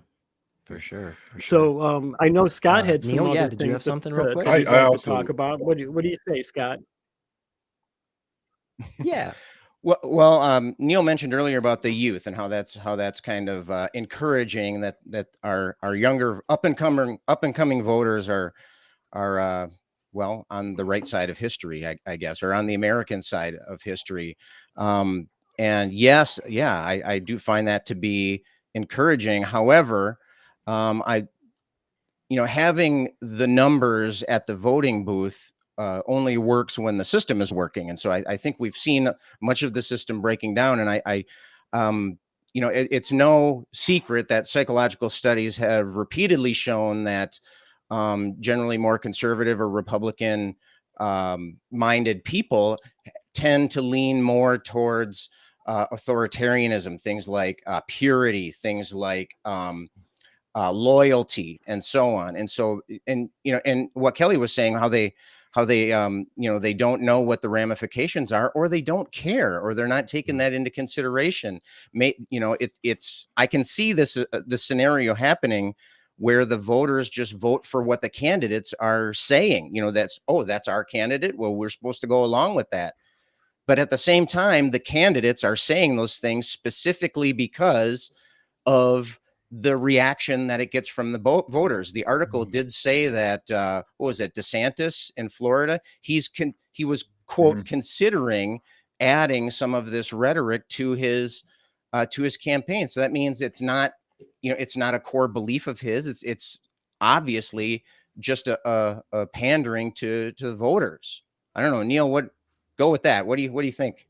For sure. So I know Scott had some Neil, other did things you have something real quick? that you'd like to also talk about. What do you say, Scott? Yeah. Well, Neil mentioned earlier about the youth and how that's kind of encouraging that our younger up and coming voters are well, on the right side of history, I guess, or on the American side of history. And yes, yeah, I do find that to be encouraging. However, having the numbers at the voting booth only works when the system is working. And so I think we've seen much of the system breaking down. And it's no secret that psychological studies have repeatedly shown that generally more conservative or Republican minded people tend to lean more towards authoritarianism, things like purity, things like loyalty, and so on. And so, and what Kelly was saying, how they they don't know what the ramifications are, or they don't care, or they're not taking that into consideration. I can see this scenario happening where the voters just vote for what the candidates are saying. That's our candidate. Well, we're supposed to go along with that. But at the same time, the candidates are saying those things specifically because of the reaction that it gets from the voters. The article did say that, what was it, DeSantis in Florida? He was, quote, considering adding some of this rhetoric to his campaign. So that means it's not a core belief of his. It's obviously just a pandering to the voters. I don't know, Neil. Go with that? What do you think?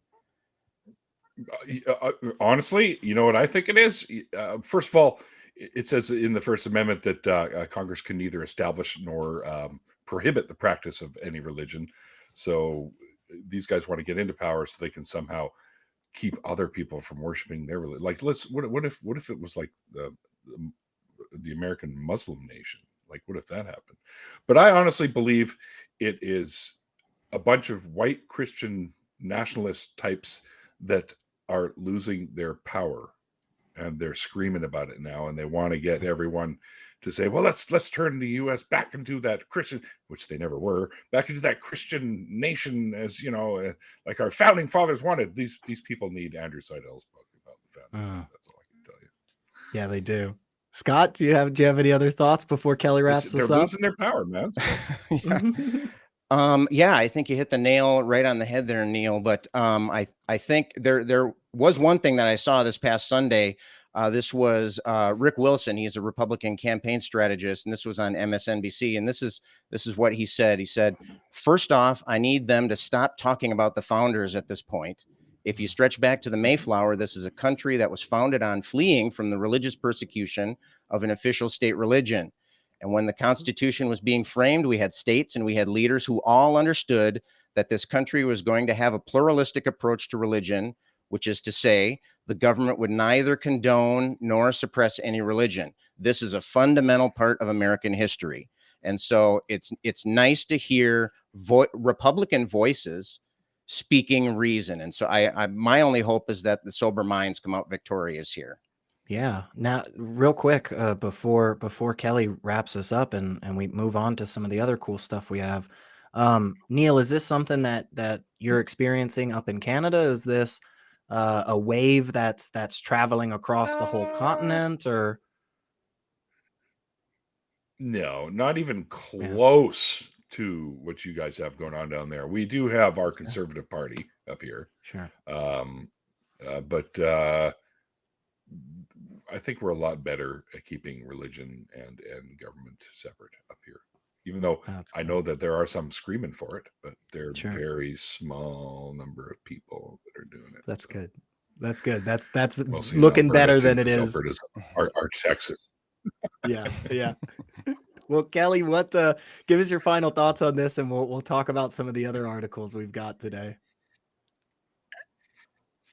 Honestly, you know what I think it is? First of all, it says in the First Amendment that Congress can neither establish nor prohibit the practice of any religion. So these guys want to get into power so they can somehow keep other people from worshiping their religion. Like, what if it was like the American Muslim nation? Like, what if that happened? But I honestly believe it is a bunch of white Christian nationalist types that are losing their power, and they're screaming about it now, and they want to get everyone to say, well, let's turn the U.S. back into that Christian, which they never were, back into that Christian nation, as you know, like our founding fathers wanted. These people need Andrew Seidel's book about the founding. That's all I can tell you. Yeah, they do. Scott, do you have any other thoughts before Kelly wraps this up? They're losing their power, man. Yeah, I think you hit the nail right on the head there, Neil. But I think there was one thing that I saw this past Sunday. This was Rick Wilson. He's a Republican campaign strategist, and this was on MSNBC. And this is what he said. He said, first off, I need them to stop talking about the founders at this point. If you stretch back to the Mayflower, this is a country that was founded on fleeing from the religious persecution of an official state religion. And when the Constitution was being framed, we had states and we had leaders who all understood that this country was going to have a pluralistic approach to religion, which is to say the government would neither condone nor suppress any religion. This is a fundamental part of American history. And so it's nice to hear Republican voices speaking reason. And so my only hope is that the sober minds come out victorious here. Yeah. Now, real quick, before Kelly wraps us up and we move on to some of the other cool stuff we have, Neil, is this something that you're experiencing up in Canada? Is this a wave that's traveling across the whole continent, or? No, not even close to what you guys have going on down there. We do have our conservative party up here. Sure. But I think we're a lot better at keeping religion and government separate up here. Even though I know that there are some screaming for it, but they're a very small number of people that are doing it. That's good. That's good. That's mostly looking Alberta, better than it is. Alberta's our Texas. Yeah. Well, Kelly, give us your final thoughts on this, and we'll talk about some of the other articles we've got today.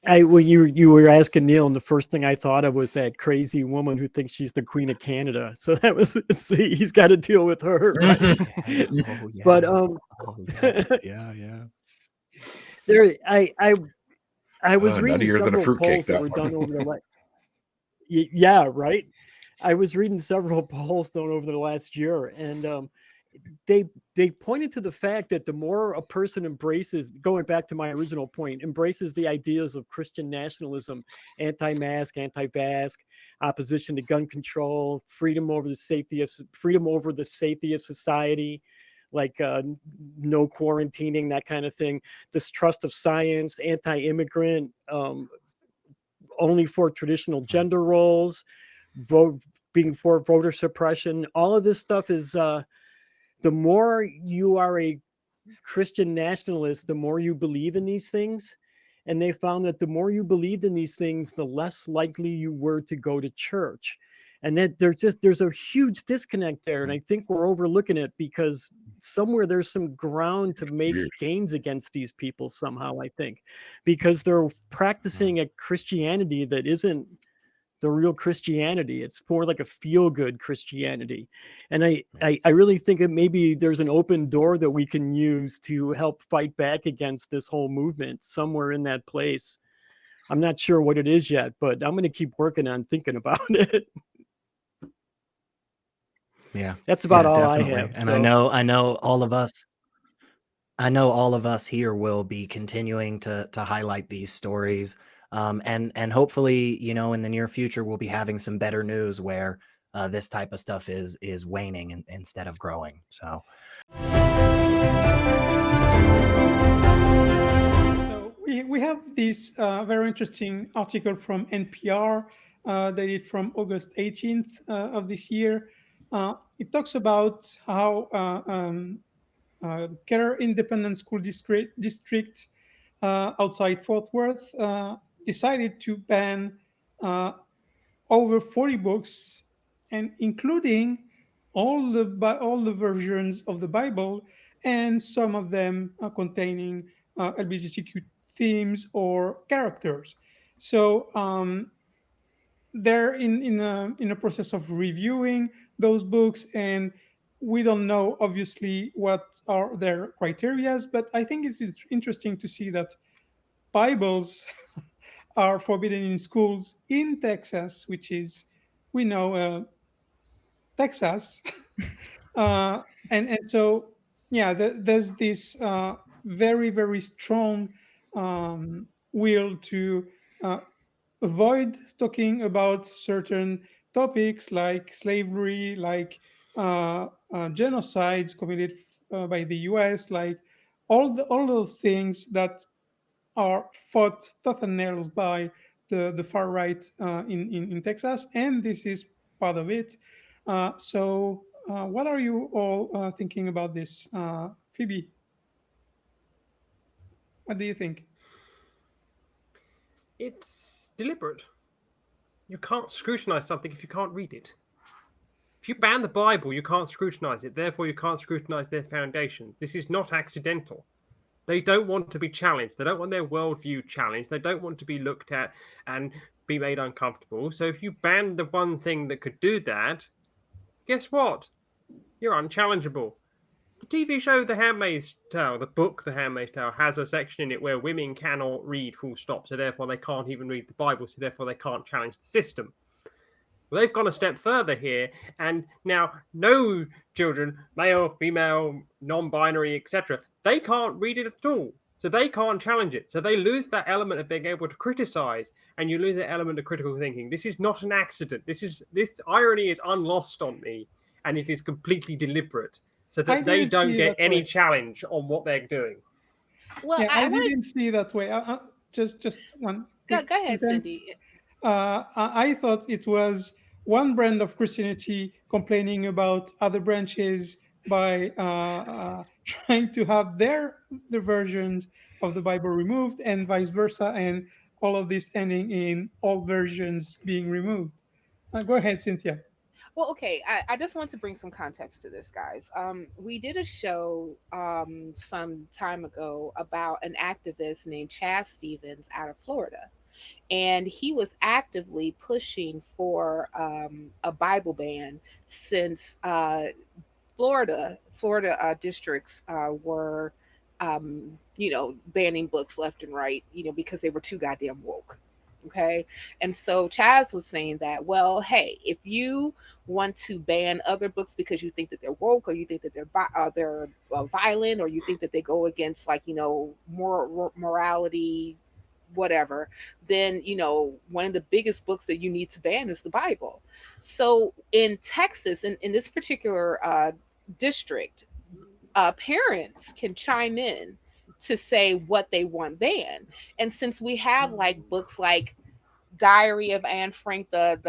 You were asking Neil, and the first thing I thought of was that crazy woman who thinks she's the Queen of Canada. So that was, see, he's got to deal with her. Right? But yeah. There, I was reading several polls that were one. done over the yeah, right. I was reading several polls done over the last year, and they pointed to the fact that the more a person embraces, going back to my original point, embraces the ideas of Christian nationalism, anti-mask, anti-vax, opposition to gun control, freedom over the safety of society, like no quarantining, that kind of thing, distrust of science, anti-immigrant, only for traditional gender roles, being for voter suppression. All of this stuff is the more you are a Christian nationalist, the more you believe in these things. And they found that the more you believed in these things, the less likely you were to go to church. And that there's a huge disconnect there. And I think we're overlooking it because somewhere there's some ground to make gains against these people somehow, I think, because they're practicing a Christianity that isn't the real Christianity. It's more like a feel-good Christianity. And I really think that maybe there's an open door that we can use to help fight back against this whole movement somewhere in that place. I'm not sure what it is yet, but I'm going to keep working on thinking about it. Yeah. That's about all definitely. I have. And so. I know all of us here will be continuing to highlight these stories. And hopefully, in the near future, we'll be having some better news where this type of stuff is waning instead of growing. So we have this very interesting article from NPR dated from August 18th of this year. It talks about how Keller Independent School District outside Fort Worth decided to ban over 40 books, and including all the versions of the Bible, and some of them containing LGBTQ themes or characters. So they're in a process of reviewing those books, and we don't know obviously what are their criterias, but I think it's interesting to see that Bibles are forbidden in schools in Texas, which is, we know, Texas. And so, yeah, there's this very, very strong will to uh, avoid talking about certain topics like slavery, like genocides committed by the US, like all those things that are fought tooth and nails by the far right in Texas, and this is part of it. What are you all thinking about this, Phoebe? What do you think? It's deliberate. You can't scrutinize something if you can't read it. If you ban the Bible, you can't scrutinize it. Therefore, you can't scrutinize their foundations. This is not accidental. They don't want to be challenged. They don't want their worldview challenged. They don't want to be looked at and be made uncomfortable. So if you ban the one thing that could do that, guess what? You're unchallengeable. The TV show The Handmaid's Tale, the book The Handmaid's Tale, has a section in it where women cannot read full stop, so therefore they can't even read the Bible, so therefore they can't challenge the system. Well, they've gone a step further here, and now no children, male, female, non-binary, etc., they can't read it at all. So they can't challenge it. So they lose that element of being able to criticize, and you lose that element of critical thinking. This is not an accident. This irony is unlost on me, and it is completely deliberate, so that they don't get any challenge on what they're doing. Well, yeah, I didn't see that way. Just one. Go ahead, Cindy. I thought it was one brand of Christianity complaining about other branches by trying to have their versions of the Bible removed, and vice versa, and all of this ending in all versions being removed. Go ahead, Cynthia. Well, okay, I just want to bring some context to this, guys. We did a show some time ago about an activist named Chaz Stevens out of Florida. And he was actively pushing for a Bible ban since Florida districts were, banning books left and right, because they were too goddamn woke. Okay. And so Chaz was saying that, well, hey, if you want to ban other books because you think that they're woke, or you think that they're violent, or you think that they go against morality, whatever, then one of the biggest books that you need to ban is the Bible. So in Texas, in this particular district, parents can chime in to say what they want banned. And since we have books like Diary of Anne Frank, the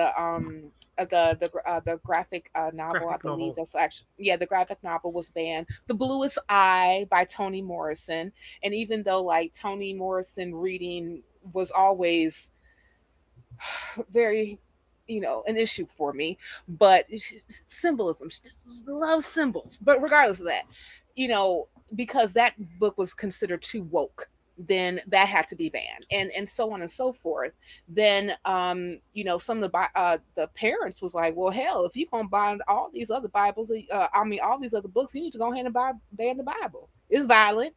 graphic novel, I believe that's actually, the graphic novel was banned. The Bluest Eye by Toni Morrison. And even though Toni Morrison reading was always very, an issue for me, but symbolism, love symbols. But regardless of that, because that book was considered too woke, then that had to be banned, and so on and so forth. Then some of the parents was like, well, hell, if you're gonna ban all these other Bibles, all these other books, you need to go ahead and ban the Bible. It's violent.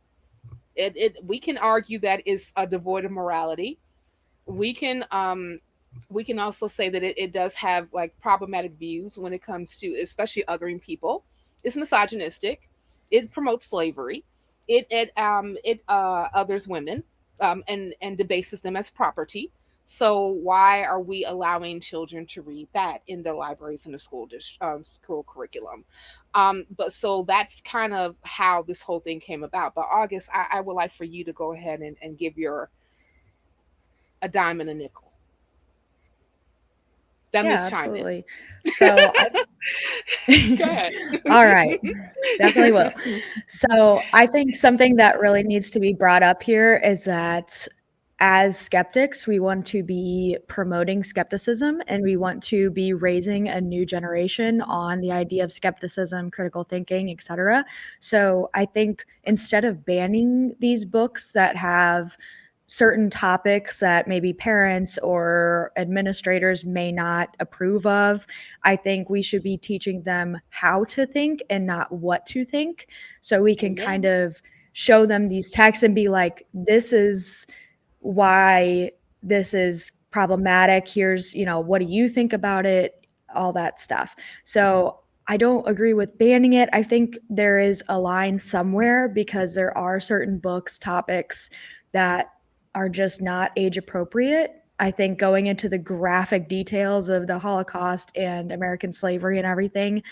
We can argue that it's devoid of morality. We can also say that it does have problematic views when it comes to especially othering people. It's misogynistic. It promotes slavery. It others women and debases them as property. So why are we allowing children to read that in their libraries in the school curriculum? But so that's kind of how this whole thing came about. But August, I would like for you to go ahead and give a dime and a nickel. That Yeah, Miss chime in. absolutely. So Go ahead. all right, definitely will. So I think something that really needs to be brought up here is that as skeptics, we want to be promoting skepticism and we want to be raising a new generation on the idea of skepticism, critical thinking, etc. So I think instead of banning these books that have certain topics that maybe parents or administrators may not approve of, I think we should be teaching them how to think and not what to think. So we can kind of show them these texts and be like, this is why this is problematic. Here's, what do you think about it? All that stuff. So I don't agree with banning it. I think there is a line somewhere because there are certain books, topics that are just not age appropriate. I think going into the graphic details of the Holocaust and American slavery and everything,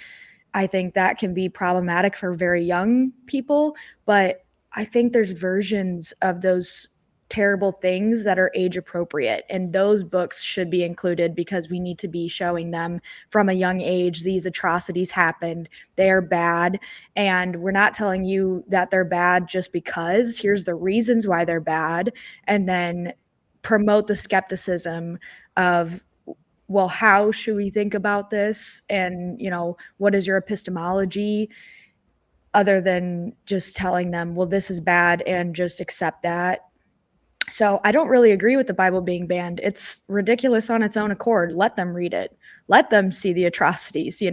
I think that can be problematic for very young people. But I think there's versions of those terrible things that are age appropriate, and those books should be included because we need to be showing them from a young age these atrocities happened, they are bad, and we're not telling you that they're bad just because. Here's the reasons why they're bad, and then promote the skepticism of, well, how should we think about this, and what is your epistemology, other than just telling them, well, this is bad and just accept that. So I don't really agree with the Bible being banned. It's ridiculous on its own accord. Let them read it. Let them see the atrocities,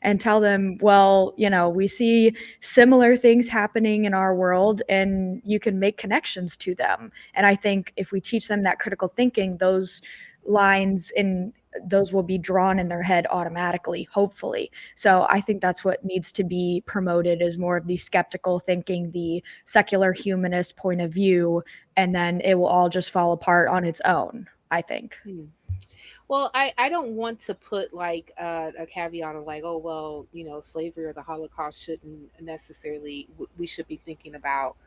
and tell them, well, we see similar things happening in our world and you can make connections to them. And I think if we teach them that critical thinking, those lines in those will be drawn in their head automatically, hopefully. So I think that's what needs to be promoted, is more of the skeptical thinking, the secular humanist point of view, and then it will all just fall apart on its own, I think. Well, I don't want to put like a caveat of like, oh, well, slavery or the Holocaust shouldn't necessarily, we should be thinking about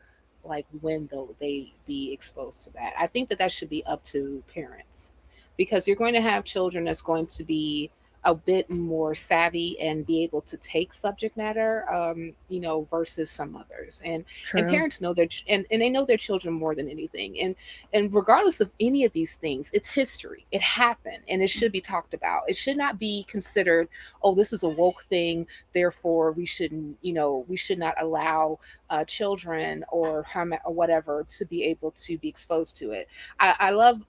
like when though they be exposed to that. I think that should be up to parents, because you're going to have children that's going to be a bit more savvy and be able to take subject matter, versus some others. And parents know and they know their children more than anything. And regardless of any of these things, it's history. It happened and it should be talked about. It should not be considered, oh, this is a woke thing, therefore we shouldn't, we should not allow children or whatever to be able to be exposed to it. I love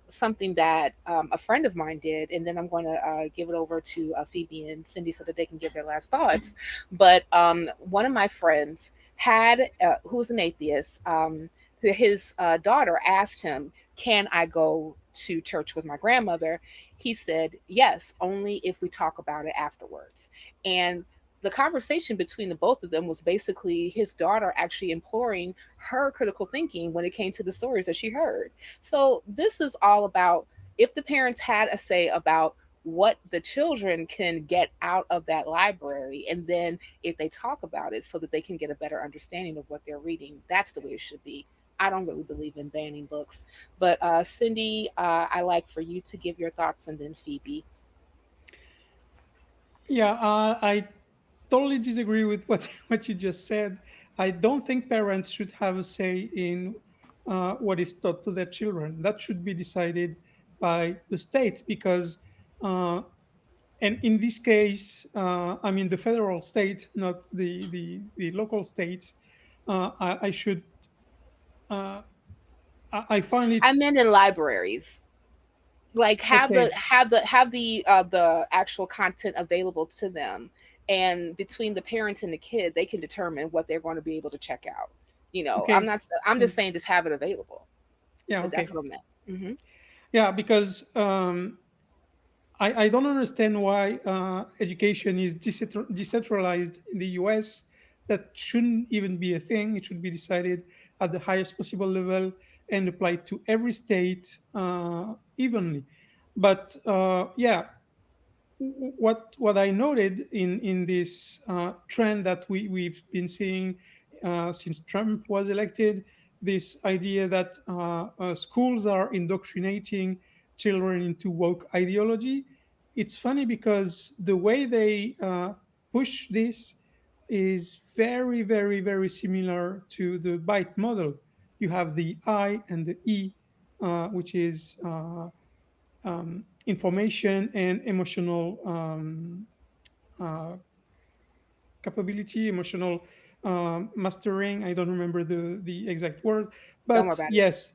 something that a friend of mine did, and then I'm going to give it over to Phoebe and Cindy so that they can give their last thoughts. But one of my friends had, who's an atheist, his daughter asked him, can I go to church with my grandmother? He said, yes, only if we talk about it afterwards. And the conversation between the both of them was basically his daughter actually imploring her critical thinking when it came to the stories that she heard. So this is all about, if the parents had a say about what the children can get out of that library, and then if they talk about it so that they can get a better understanding of what they're reading, that's the way it should be. I don't really believe in banning books. But Cindy, I like for you to give your thoughts, and then Phoebe. Yeah, I totally disagree with what you just said. I don't think parents should have a say in what is taught to their children. That should be decided by the state, because, and in this case, I mean the federal state, not the local states. I should. I find it. I meant in libraries. Like have Okay. the actual content available to them, and between the parent and the kid, they can determine what they're going to be able to check out. Okay. I'm just saying, just have it available. Yeah. But Okay. that's what I meant. Mm-hmm. Yeah, because I don't understand why education is decentralized in the US. That shouldn't even be a thing. It should be decided at the highest possible level and applied to every state evenly. But yeah, what I noted in this trend that we've been seeing since Trump was elected, this idea that schools are indoctrinating children into woke ideology, it's funny because the way they push this is very, very, very similar to the byte model. You have the I and the E, which is information and emotional capability, emotional mastering. I don't remember the exact word, Don't worry but about it. yes,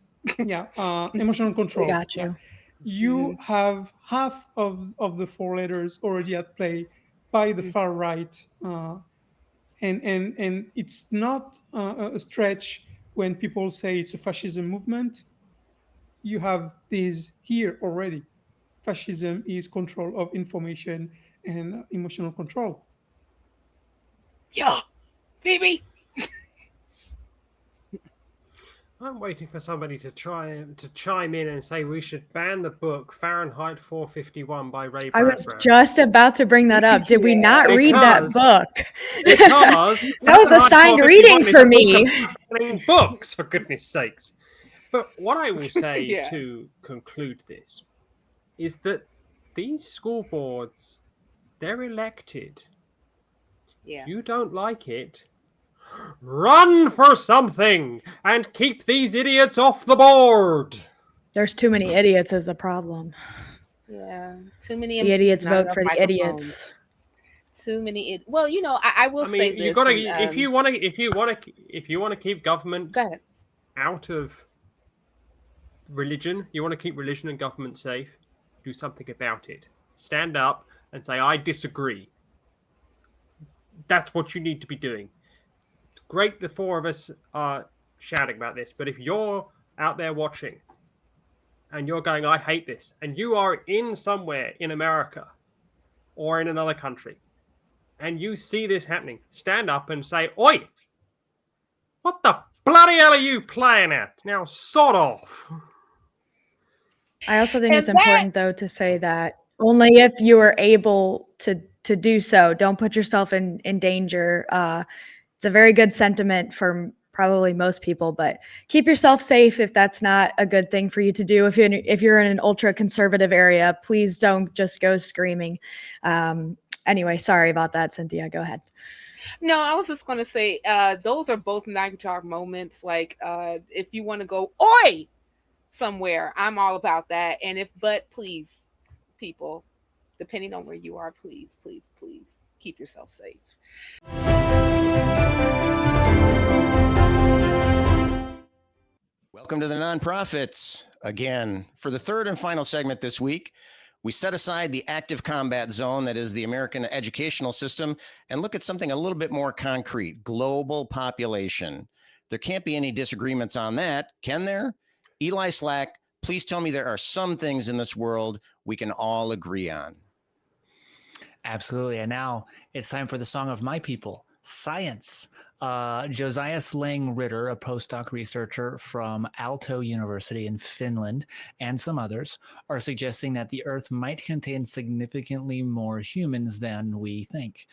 emotional control. got Yeah. you. You have half of the four letters already at play by the far right, and it's not a stretch when people say it's a fascism movement. You have these here already. Fascism is control of information and emotional control. Yeah, Phoebe. I'm waiting for somebody to chime in and say we should ban the book Fahrenheit 451 by Ray I was Bradbury. just about to bring that up. Did we not read that Because- book? Because That was assigned reading for me. Books, for goodness sakes. But what I will say Yeah. to conclude this is that these school boards, they're elected. Yeah. If you don't like it, run for something and keep these idiots off the board. There's too many idiots is the problem. Yeah. Too many The MCs, idiots not vote enough for the microphones. idiots. Too many. Well, I will say this. You gotta and, if you want to keep government Go ahead. out of religion, you want to keep religion and government safe, do something about it. Stand up and say, I disagree. That's what you need to be doing. It's great the four of us are shouting about this, but if you're out there watching and you're going, I hate this, and you are in somewhere in America or in another country, and you see this happening, stand up and say, Oi! What the bloody hell are you playing at? Now sod off. I also think And it's important, though, to say that only if you are able to do so, don't put yourself in danger. It's a very good sentiment for probably most people, but keep yourself safe if that's not a good thing for you to do. If you're in an ultra conservative area, please don't just go screaming. Anyway, sorry about that, Cynthia. Go ahead. No, I was just going to say those are both Nightar moments. Like if you want to go, oi, somewhere, I'm all about that. And but please, people, depending on where you are, please, please, please keep yourself safe. Welcome to the Nonprofits. Again, for the third and final segment this week, we set aside the active combat zone that is the American educational system and look at something a little bit more concrete, global population. There can't be any disagreements on that, can there? Eli Slack, please tell me there are some things in this world we can all agree on. Absolutely. And now it's time for the song of my people, science. Josiah Sling Ritter, a postdoc researcher from Aalto University in Finland, and some others are suggesting that the Earth might contain significantly more humans than we think.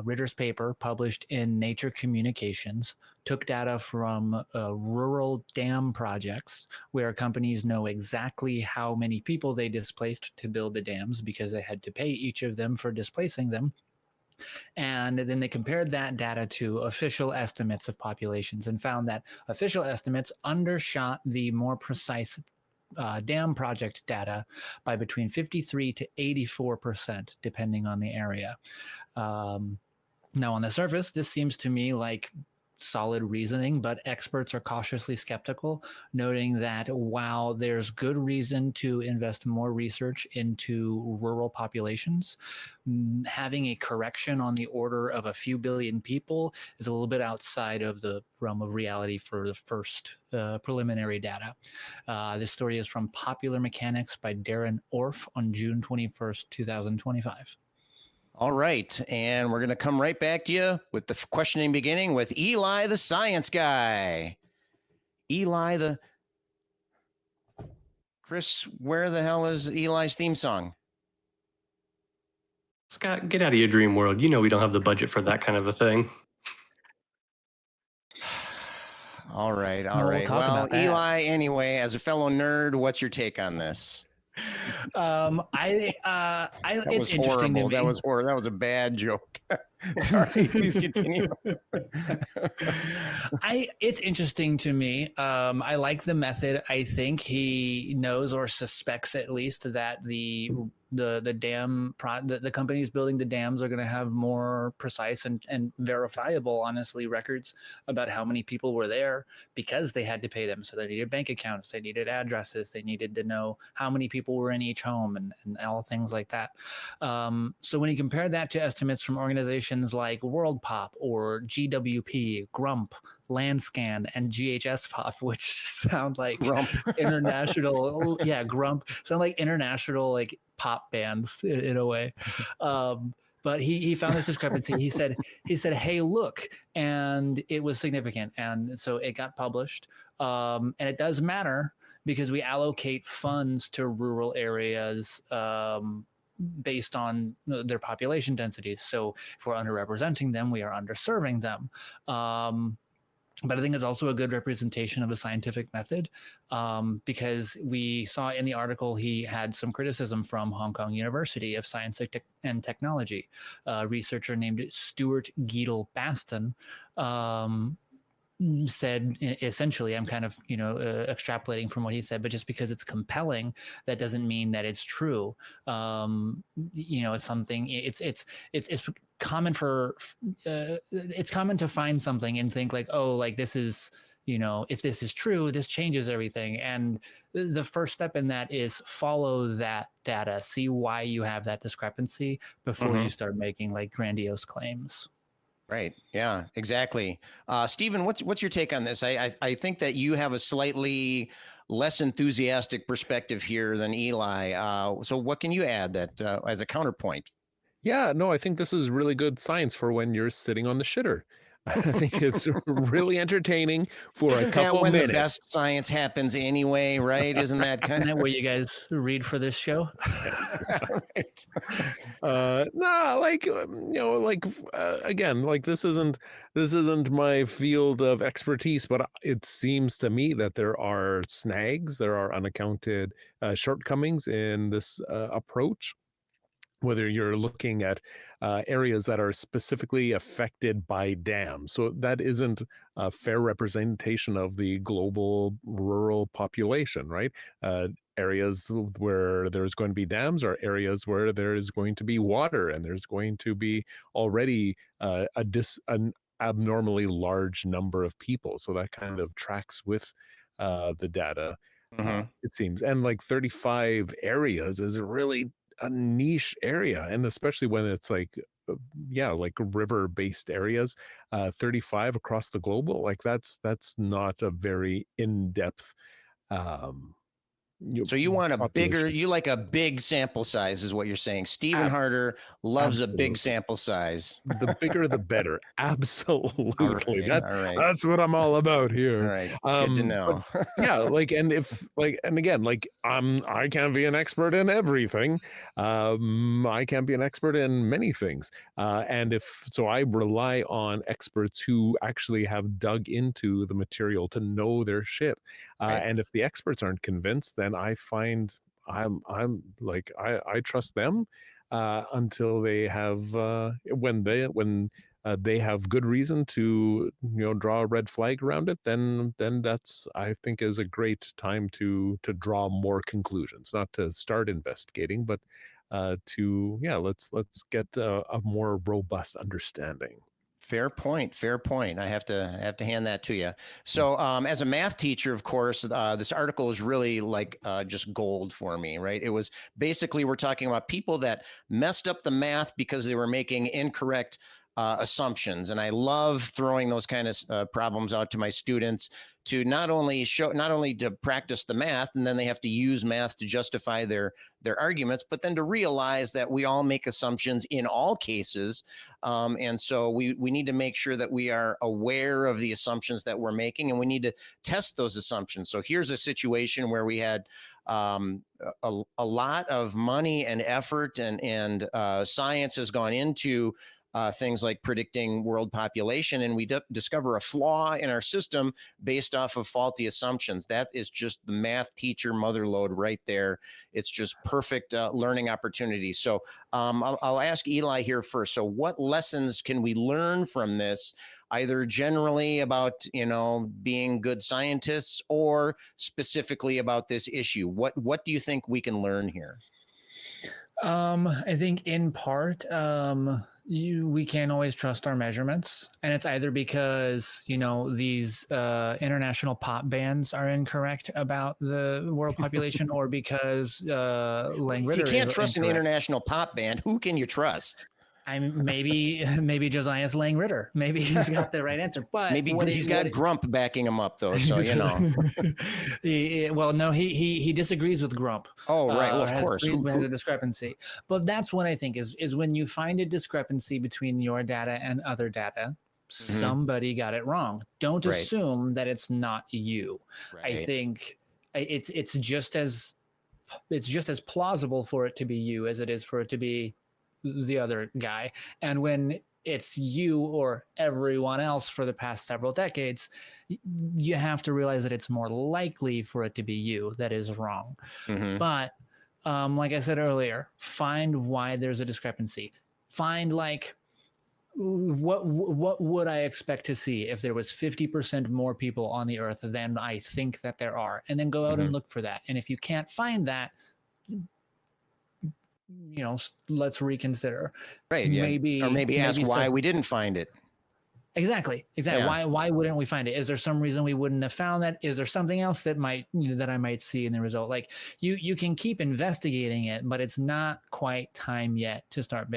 Ritter's paper, published in Nature Communications, took data from rural dam projects where companies know exactly how many people they displaced to build the dams because they had to pay each of them for displacing them. And then they compared that data to official estimates of populations and found that official estimates undershot the more precise dam project data by between 53 to 84%, depending on the area. Now, on the surface, this seems to me like solid reasoning, but experts are cautiously skeptical, noting that while there's good reason to invest more research into rural populations, having a correction on the order of a few billion people is a little bit outside of the realm of reality for the first preliminary data. This story is from Popular Mechanics by Darren Orff on June 21st, 2025. All right. And we're going to come right back to you with the questioning beginning with Eli, the science guy. Eli, Chris, where the hell is Eli's theme song? Scott, get out of your dream world. You know we don't have the budget for that kind of a thing. All right. We'll talk Well, about that. Eli, anyway, as a fellow nerd, what's your take on this? That it's was interesting to horrible. me. That was horrible. That was a bad joke. Sorry, please continue. It's interesting to me. I like the method. I think he knows or suspects at least that the companies building the dams are going to have more precise and verifiable, honestly, records about how many people were there because they had to pay them. So they needed bank accounts, they needed addresses, they needed to know how many people were in each home and all things like that. So when you compare that to estimates from organizations like World Pop or GWP, Grump, Landscan, and GHS Pop, which sound like international, Grump, sound like international like pop bands in a way. But he found this discrepancy. He said, hey, look, and it was significant. And so it got published. And it does matter because we allocate funds to rural areas based on their population densities. So if we're underrepresenting them, we are underserving them. But I think it's also a good representation of a scientific method because we saw in the article he had some criticism from Hong Kong University of Science and Technology. A researcher named Stuart Geedle Baston said essentially, I'm kind of extrapolating from what he said, but just because it's compelling, that doesn't mean that it's true. It's something. It's common it's common to find something and think like, oh, like this is, if this is true, this changes everything. And the first step in that is follow that data, see why you have that discrepancy before you start making like grandiose claims. Right. Yeah, exactly. Stephen, what's your take on this? I think that you have a slightly less enthusiastic perspective here than Eli. So what can you add that as a counterpoint? Yeah, no, I think this is really good science for when you're sitting on the shitter. I think it's really entertaining for Isn't a couple that when minutes. the best science happens anyway, right? Isn't that kind Isn't that what you guys read for this show? Right. Again, like this isn't my field of expertise, but it seems to me that there are snags, there are unaccounted shortcomings in this approach. Whether you're looking at areas that are specifically affected by dams. So that isn't a fair representation of the global rural population, right? Areas where there's going to be dams are areas where there is going to be water and there's going to be already an abnormally large number of people. So that kind of tracks with the data, it seems. And like 35 areas is really a niche area, and especially when it's like river based areas, 35 across the global, like that's not a very in-depth so you want a bigger, you like a big sample size is what you're saying. Stephen Harder loves a big sample size. The bigger the better. Absolutely. All right. That's what I'm all about here. All right. Good to know. I can't be an expert in everything. I can't be an expert in many things. I rely on experts who actually have dug into the material to know their shit. And if the experts aren't convinced, then I find I'm like I trust them until they have when they have good reason to draw a red flag around it. Then that's, I think, is a great time to draw more conclusions, not to start investigating, but let's get a more robust understanding. Fair point. I have to hand that to you. So as a math teacher, of course, this article is really like just gold for me, right? It was basically, we're talking about people that messed up the math because they were making incorrect assumptions. And I love throwing those kind of problems out to my students to not only to practice the math, and then they have to use math to justify their arguments, but then to realize that we all make assumptions in all cases. And so we need to make sure that we are aware of the assumptions that we're making, and we need to test those assumptions. So here's a situation where we had a lot of money and effort and science has gone into things like predicting world population, and we discover a flaw in our system based off of faulty assumptions. That is just the math teacher mother lode right there. It's just perfect learning opportunity. So I'll ask Eli here first. So what lessons can we learn from this, either generally about, being good scientists or specifically about this issue? What do you think we can learn here? I think in part, we can't always trust our measurements, and it's either because these international pop bands are incorrect about the world population, or because Lang Ritter. If you can't is trust incorrect. an international pop band, who can you trust? Maybe Josiah's Lang Ritter. Maybe he's got the right answer, but maybe he's got Grump backing him up, though. So well, no, he disagrees with Grump. Oh, right. Well, of course, has a discrepancy. But that's what I think is when you find a discrepancy between your data and other data. Somebody got it wrong. Don't assume that it's not you. I think it's just as plausible for it to be you as it is for it to be the other guy. And when it's you or everyone else for the past several decades, you have to realize that it's more likely for it to be you that is wrong. But like I said earlier, find why there's a discrepancy. Find what would I expect to see if there was 50% more people on the earth than I think that there are, and then go out and look for that. And if you can't find that, let's reconsider. Right. Yeah. Maybe ask why we didn't find it. Exactly. Yeah. Why wouldn't we find it? Is there some reason we wouldn't have found that? Is there something else that that I might see in the result? Like you can keep investigating it, but it's not quite time yet to start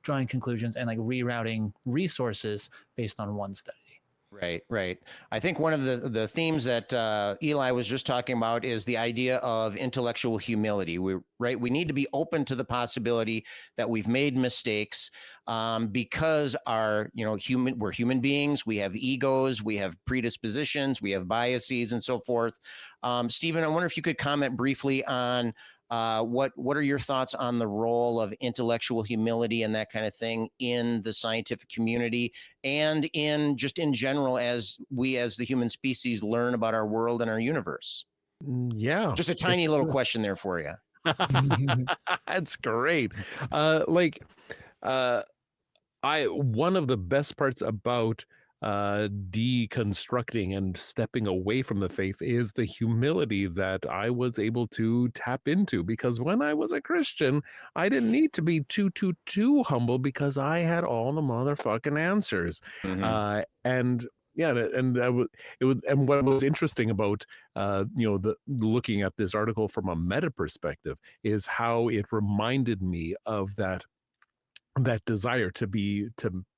drawing conclusions and rerouting resources based on one study. Right. I think one of the themes that Eli was just talking about is the idea of intellectual humility. We need to be open to the possibility that we've made mistakes because we're human beings. We have egos, we have predispositions, we have biases, and so forth. Stephen, I wonder if you could comment briefly on what are your thoughts on the role of intellectual humility and that kind of thing in the scientific community and in general as we as the human species learn about our world and our universe? Yeah. Just a tiny little question there for you. That's great. One of the best parts about deconstructing and stepping away from the faith is the humility that I was able to tap into, because when I was a Christian, I didn't need to be too humble because I had all the motherfucking answers. And what was interesting about looking at this article from a meta perspective is how it reminded me of that desire to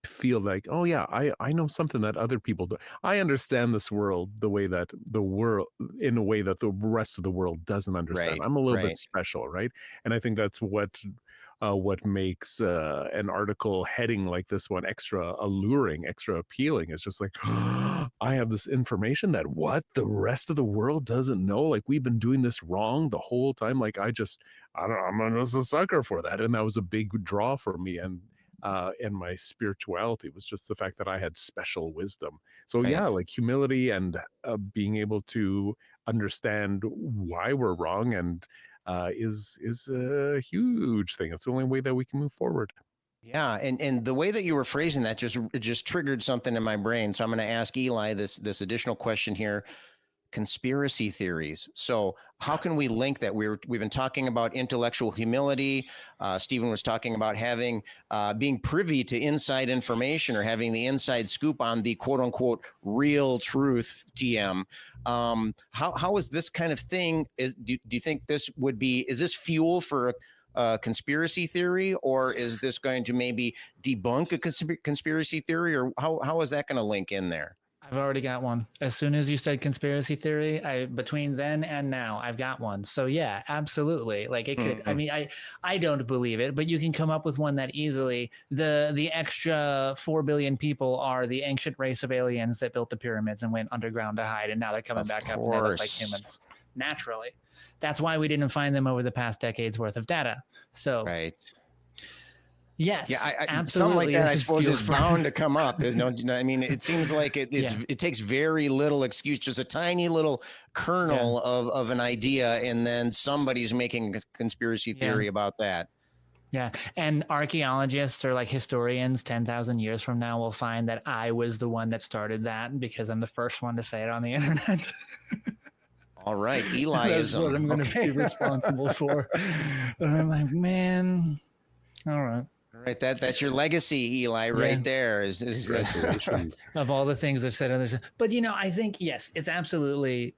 feel like, oh yeah, I know something that other people do. I understand this world in a way that the rest of the world doesn't understand. I'm a little bit special, right? And I think that's what makes an article heading like this one extra alluring, extra appealing. It's just like, I have this information that the rest of the world doesn't know. Like, we've been doing this wrong the whole time. Like, I'm just a sucker for that. And that was a big draw for me. And my spirituality was just the fact that I had special wisdom. So yeah, like humility and being able to understand why we're wrong and is a huge thing. It's the only way that we can move forward. Yeah, and the way that you were phrasing that just triggered something in my brain. So I'm going to ask Eli this additional question here. Conspiracy theories. So how can we link that? We've been talking about intellectual humility. Stephen was talking about being privy to inside information or having the inside scoop on the quote unquote real truth. TM. How is this kind of thing? Do you think is this fuel for a conspiracy theory, or is this going to maybe debunk a conspiracy theory, or how is that going to link in there? I've already got one. As soon as you said conspiracy theory, between then and now, I've got one. So yeah, absolutely. Like it could. I mean, I don't believe it, but you can come up with one that easily. The extra 4 billion people are the ancient race of aliens that built the pyramids and went underground to hide, and now they're coming back up and they look like humans. Naturally, that's why we didn't find them over the past decade's worth of data. So Yes, Yeah, something like absolutely. that, I This is suppose, fuel is for- bound to come up. There's no, I mean, it seems like it takes very little excuse, just a tiny little kernel of an idea, and then somebody's making a conspiracy theory about that. Yeah, and archaeologists or like historians 10,000 years from now will find that I was the one that started that because I'm the first one to say it on the internet. All right, Eliism. That's what I'm going to be responsible for. And I'm like, man, all right. All right, that's your legacy, Eli, right there. Is Congratulations. Of all the things I've said others, but you know, I think yes, it's absolutely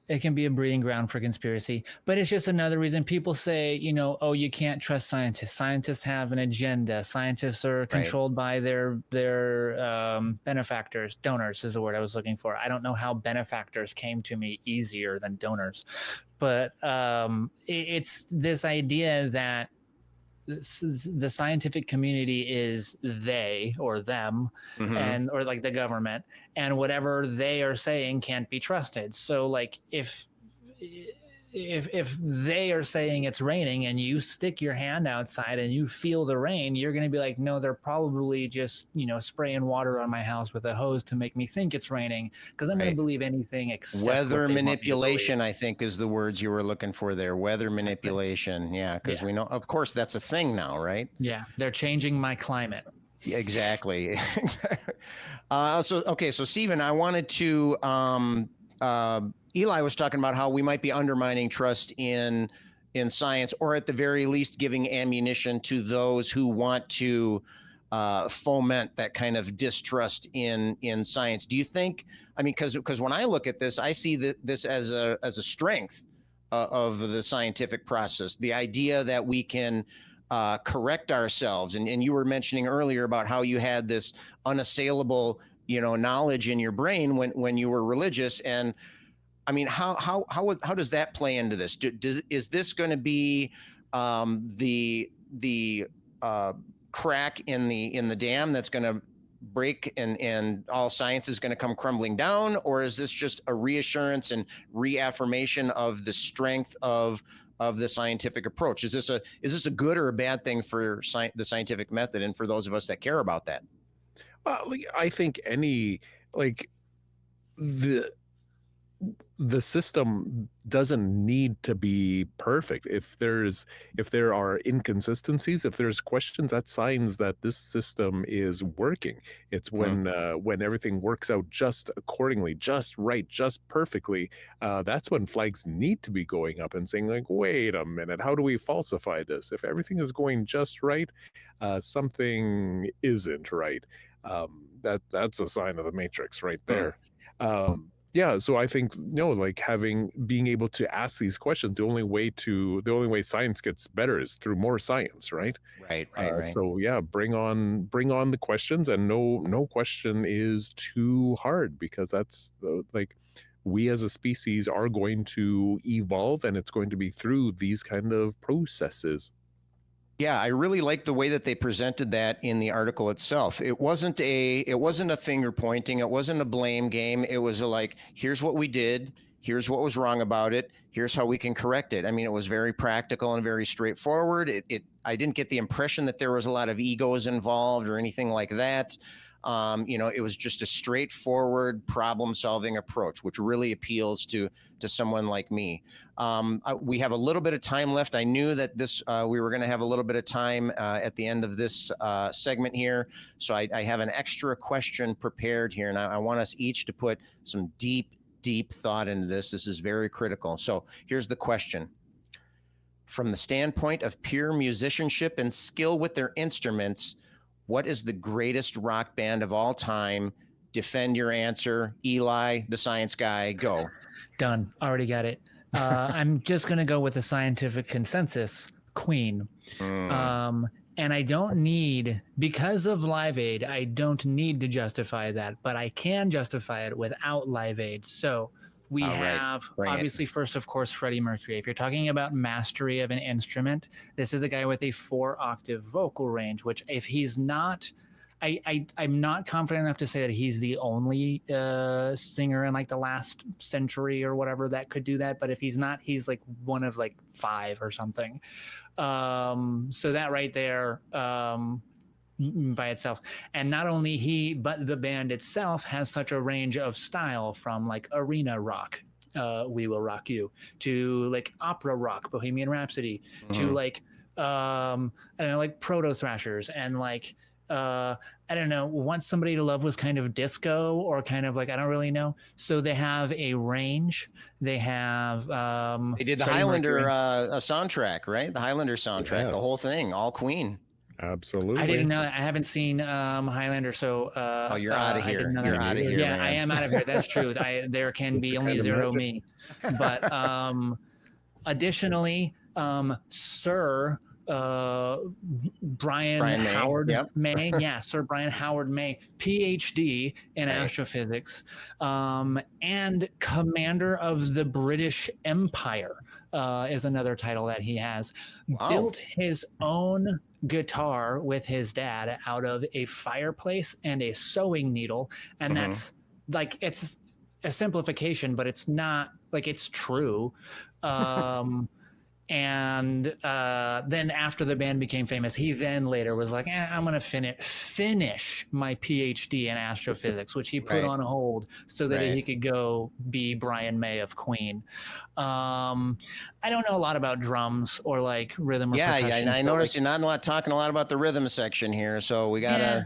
it can be a breeding ground for conspiracy, but it's just another reason people say, you know, oh, you can't trust scientists. Scientists have an agenda. Scientists are controlled by their benefactors. Donors is the word I was looking for. I don't know how benefactors came to me easier than donors, but it's this idea that the scientific community is they or them and or like the government, and whatever they are saying can't be trusted. So like if they are saying it's raining and you stick your hand outside and you feel the rain, you're going to be like, no, they're probably just, you know, spraying water on my house with a hose to make me think it's raining, because I'm going to believe anything except weather manipulation, I think, is the words you were looking for there. Weather manipulation. Yeah, because we know, of course, that's a thing now, right? Yeah, they're changing my climate. Yeah, exactly. So Stephen, I wanted to Eli was talking about how we might be undermining trust in science, or at the very least giving ammunition to those who want to foment that kind of distrust in science. Do you think, I mean, because when I look at this, I see this as a strength of the scientific process, the idea that we can correct ourselves. And you were mentioning earlier about how you had this unassailable, you know, knowledge in your brain when you were religious. And I mean, how does that play into this? Is this going to be the crack in the dam that's going to break and all science is going to come crumbling down, or is this just a reassurance and reaffirmation of the strength of the scientific approach? Is this a good or a bad thing for the scientific method and for those of us that care about that? I think the system doesn't need to be perfect. If there are inconsistencies, if there's questions, that's signs that this system is working. It's when everything works out just accordingly, just right, just perfectly. That's when flags need to be going up and saying, like, wait a minute, how do we falsify this? If everything is going just right, something isn't right. That's a sign of the matrix right there. Yeah, so I think being able to ask these questions, the only way science gets better is through more science, right? Right. So yeah, bring on the questions, and no question is too hard, because that's we as a species are going to evolve, and it's going to be through these kind of processes. Yeah, I really like the way that they presented that in the article itself. It wasn't a finger pointing. It wasn't a blame game. It was like, here's what we did. Here's what was wrong about it. Here's how we can correct it. I mean, it was very practical and very straightforward. I didn't get the impression that there was a lot of egos involved or anything like that. It was just a straightforward problem-solving approach, which really appeals to someone like me. We have a little bit of time left. I knew that we were going to have a little bit of time at the end of this segment here, so I have an extra question prepared here, and I want us each to put some deep thought into this. This is very critical. So here's the question. From the standpoint of pure musicianship and skill with their instruments, what is the greatest rock band of all time? Defend your answer. Eli, the science guy, go. Done. Already got it. I'm just going to go with the scientific consensus, Queen. And I don't need, because of Live Aid, I don't need to justify that, but I can justify it without Live Aid. So we have, obviously, first, of course, Freddie Mercury. If you're talking about mastery of an instrument, this is a guy with a 4-octave vocal range, which if he's not I'm not confident enough to say that he's the only singer in like the last century or whatever that could do that. But if he's not, he's like one of like 5 or something. So that right there by itself. And not only he, but the band itself has such a range of style, from like arena rock, We Will Rock You, to like opera rock, Bohemian Rhapsody, to like I don't know, like proto thrashers, and like I don't know, Want Somebody to Love was kind of disco, or kind of like, I don't really know. So they have a range. They have they did the Freddie Highlander Mercury. soundtrack, right? The Highlander soundtrack, the whole thing, all Queen. Absolutely. I didn't know that. I haven't seen Highlander, so oh, you're out of here. You're out of here. Yeah, man. I am out of here. That's true. There can be only 0 me. But additionally, Sir Brian Howard May. Yeah, Sir Brian Howard May, PhD in astrophysics, and commander of the British Empire is another title that he has. Wow. Built his own guitar with his dad out of a fireplace and a sewing needle, and that's like, it's a simplification, but it's not, like, it's true. And then after the band became famous, he then later was like, I'm going to finish my PhD in astrophysics, which he put on hold so that he could go be Brian May of Queen. I don't know a lot about drums or like rhythm or percussion. Yeah, and I noticed you're not talking a lot about the rhythm section here, so we got to...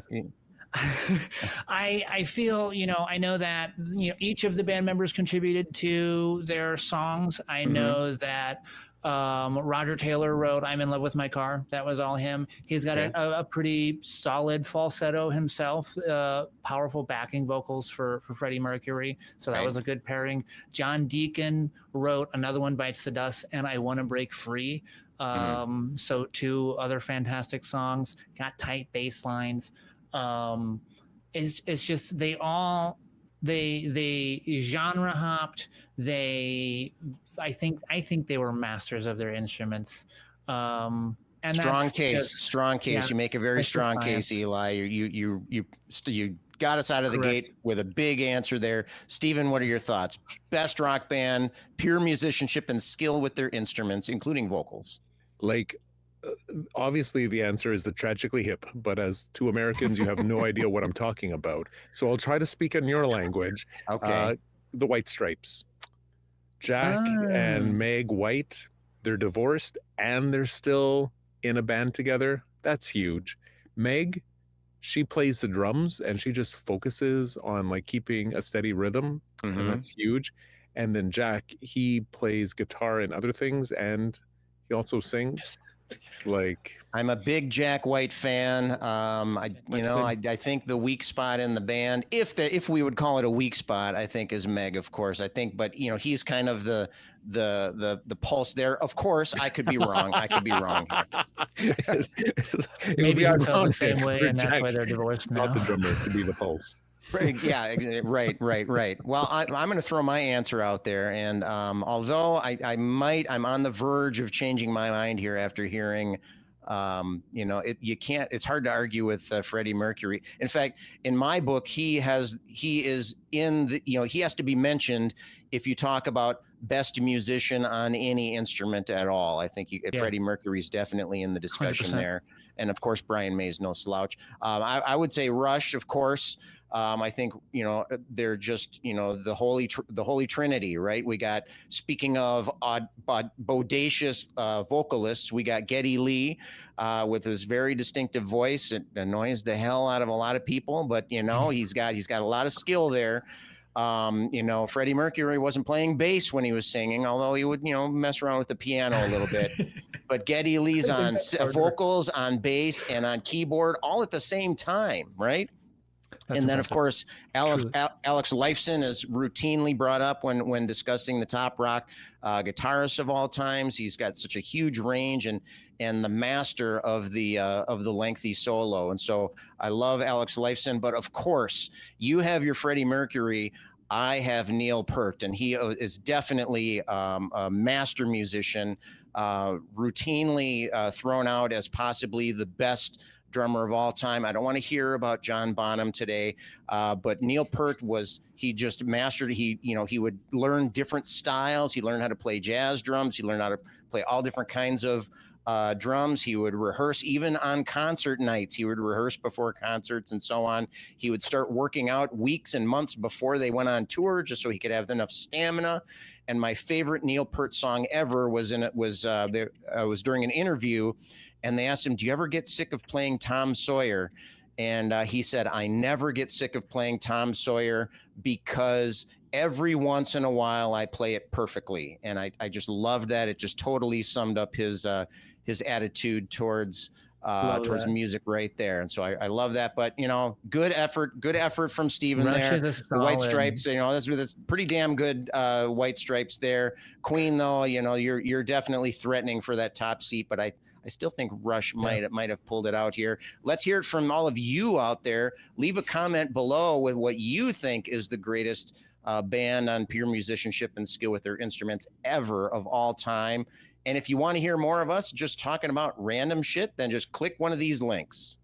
I feel, I know that, each of the band members contributed to their songs. I know that Roger Taylor wrote I'm in Love with My Car. That was all him. He's got a pretty solid falsetto himself, powerful backing vocals for Freddie Mercury. So that was a good pairing. John Deacon wrote Another One Bites the Dust and I Want to Break Free. So 2 other fantastic songs, got tight bass lines. It's just, they genre hopped. I think they were masters of their instruments. And strong case. Yeah, you make a very strong case, Eli. You got us out of the gate with a big answer there. Stephen, what are your thoughts? Best rock band, pure musicianship and skill with their instruments, including vocals. Like, obviously the answer is the Tragically Hip, but as 2 Americans, you have no idea what I'm talking about. So I'll try to speak in your language. Okay. The White Stripes. Jack and Meg White, they're divorced and they're still in a band together. That's huge. Meg, she plays the drums and she just focuses on like keeping a steady rhythm, and that's huge. And then Jack, he plays guitar and other things, and he also sings. Like, I'm a big Jack White fan. I think the weak spot in the band, if we would call it a weak spot, I think is Meg, of course. I think, but he's kind of the pulse there. Of course, I could be wrong. Maybe I felt the same way, and that's why they're divorced now. Not the drummer to be the pulse. Yeah, right. Well, I'm going to throw my answer out there, and although I'm on the verge of changing my mind here after hearing, you can't. It's hard to argue with Freddie Mercury. In fact, in my book, he has to be mentioned if you talk about best musician on any instrument at all. I think Freddie Mercury's definitely in the discussion 100%. there, and of course Brian May's no slouch. I would say Rush, of course. I think they're just the holy trinity, right? We got, speaking of bodacious vocalists, we got Geddy Lee with his very distinctive voice. It annoys the hell out of a lot of people, but he's got a lot of skill there. Freddie Mercury wasn't playing bass when he was singing, although he would mess around with the piano a little bit. But Geddy Lee's on vocals, on bass, and on keyboard all at the same time, right? And then, of course, Alex Lifeson is routinely brought up when discussing the top rock guitarists of all times. He's got such a huge range and the master of the lengthy solo. And so I love Alex Lifeson. But of course, you have your Freddie Mercury. I have Neil Peart, and he is definitely a master musician, routinely thrown out as possibly the best drummer of all time. I don't want to hear about John Bonham today, but Neil Peart he just mastered. He would learn different styles. He learned how to play jazz drums. He learned how to play all different kinds of drums. He would rehearse even on concert nights. He would rehearse before concerts and so on. He would start working out weeks and months before they went on tour, just so he could have enough stamina. And my favorite Neil Peart song ever was during an interview, and they asked him, "Do you ever get sick of playing Tom Sawyer?" And he said, "I never get sick of playing Tom Sawyer because every once in a while I play it perfectly." And I just love that. It just totally summed up his attitude towards music right there. And so I love that. But good effort from Steven there. The White Stripes, that's pretty damn good. White Stripes there. Queen, though, you're definitely threatening for that top seat, but I still think Rush might have pulled it out here. Let's hear it from all of you out there. Leave a comment below with what you think is the greatest band on pure musicianship and skill with their instruments ever of all time. And if you want to hear more of us just talking about random shit, then just click one of these links.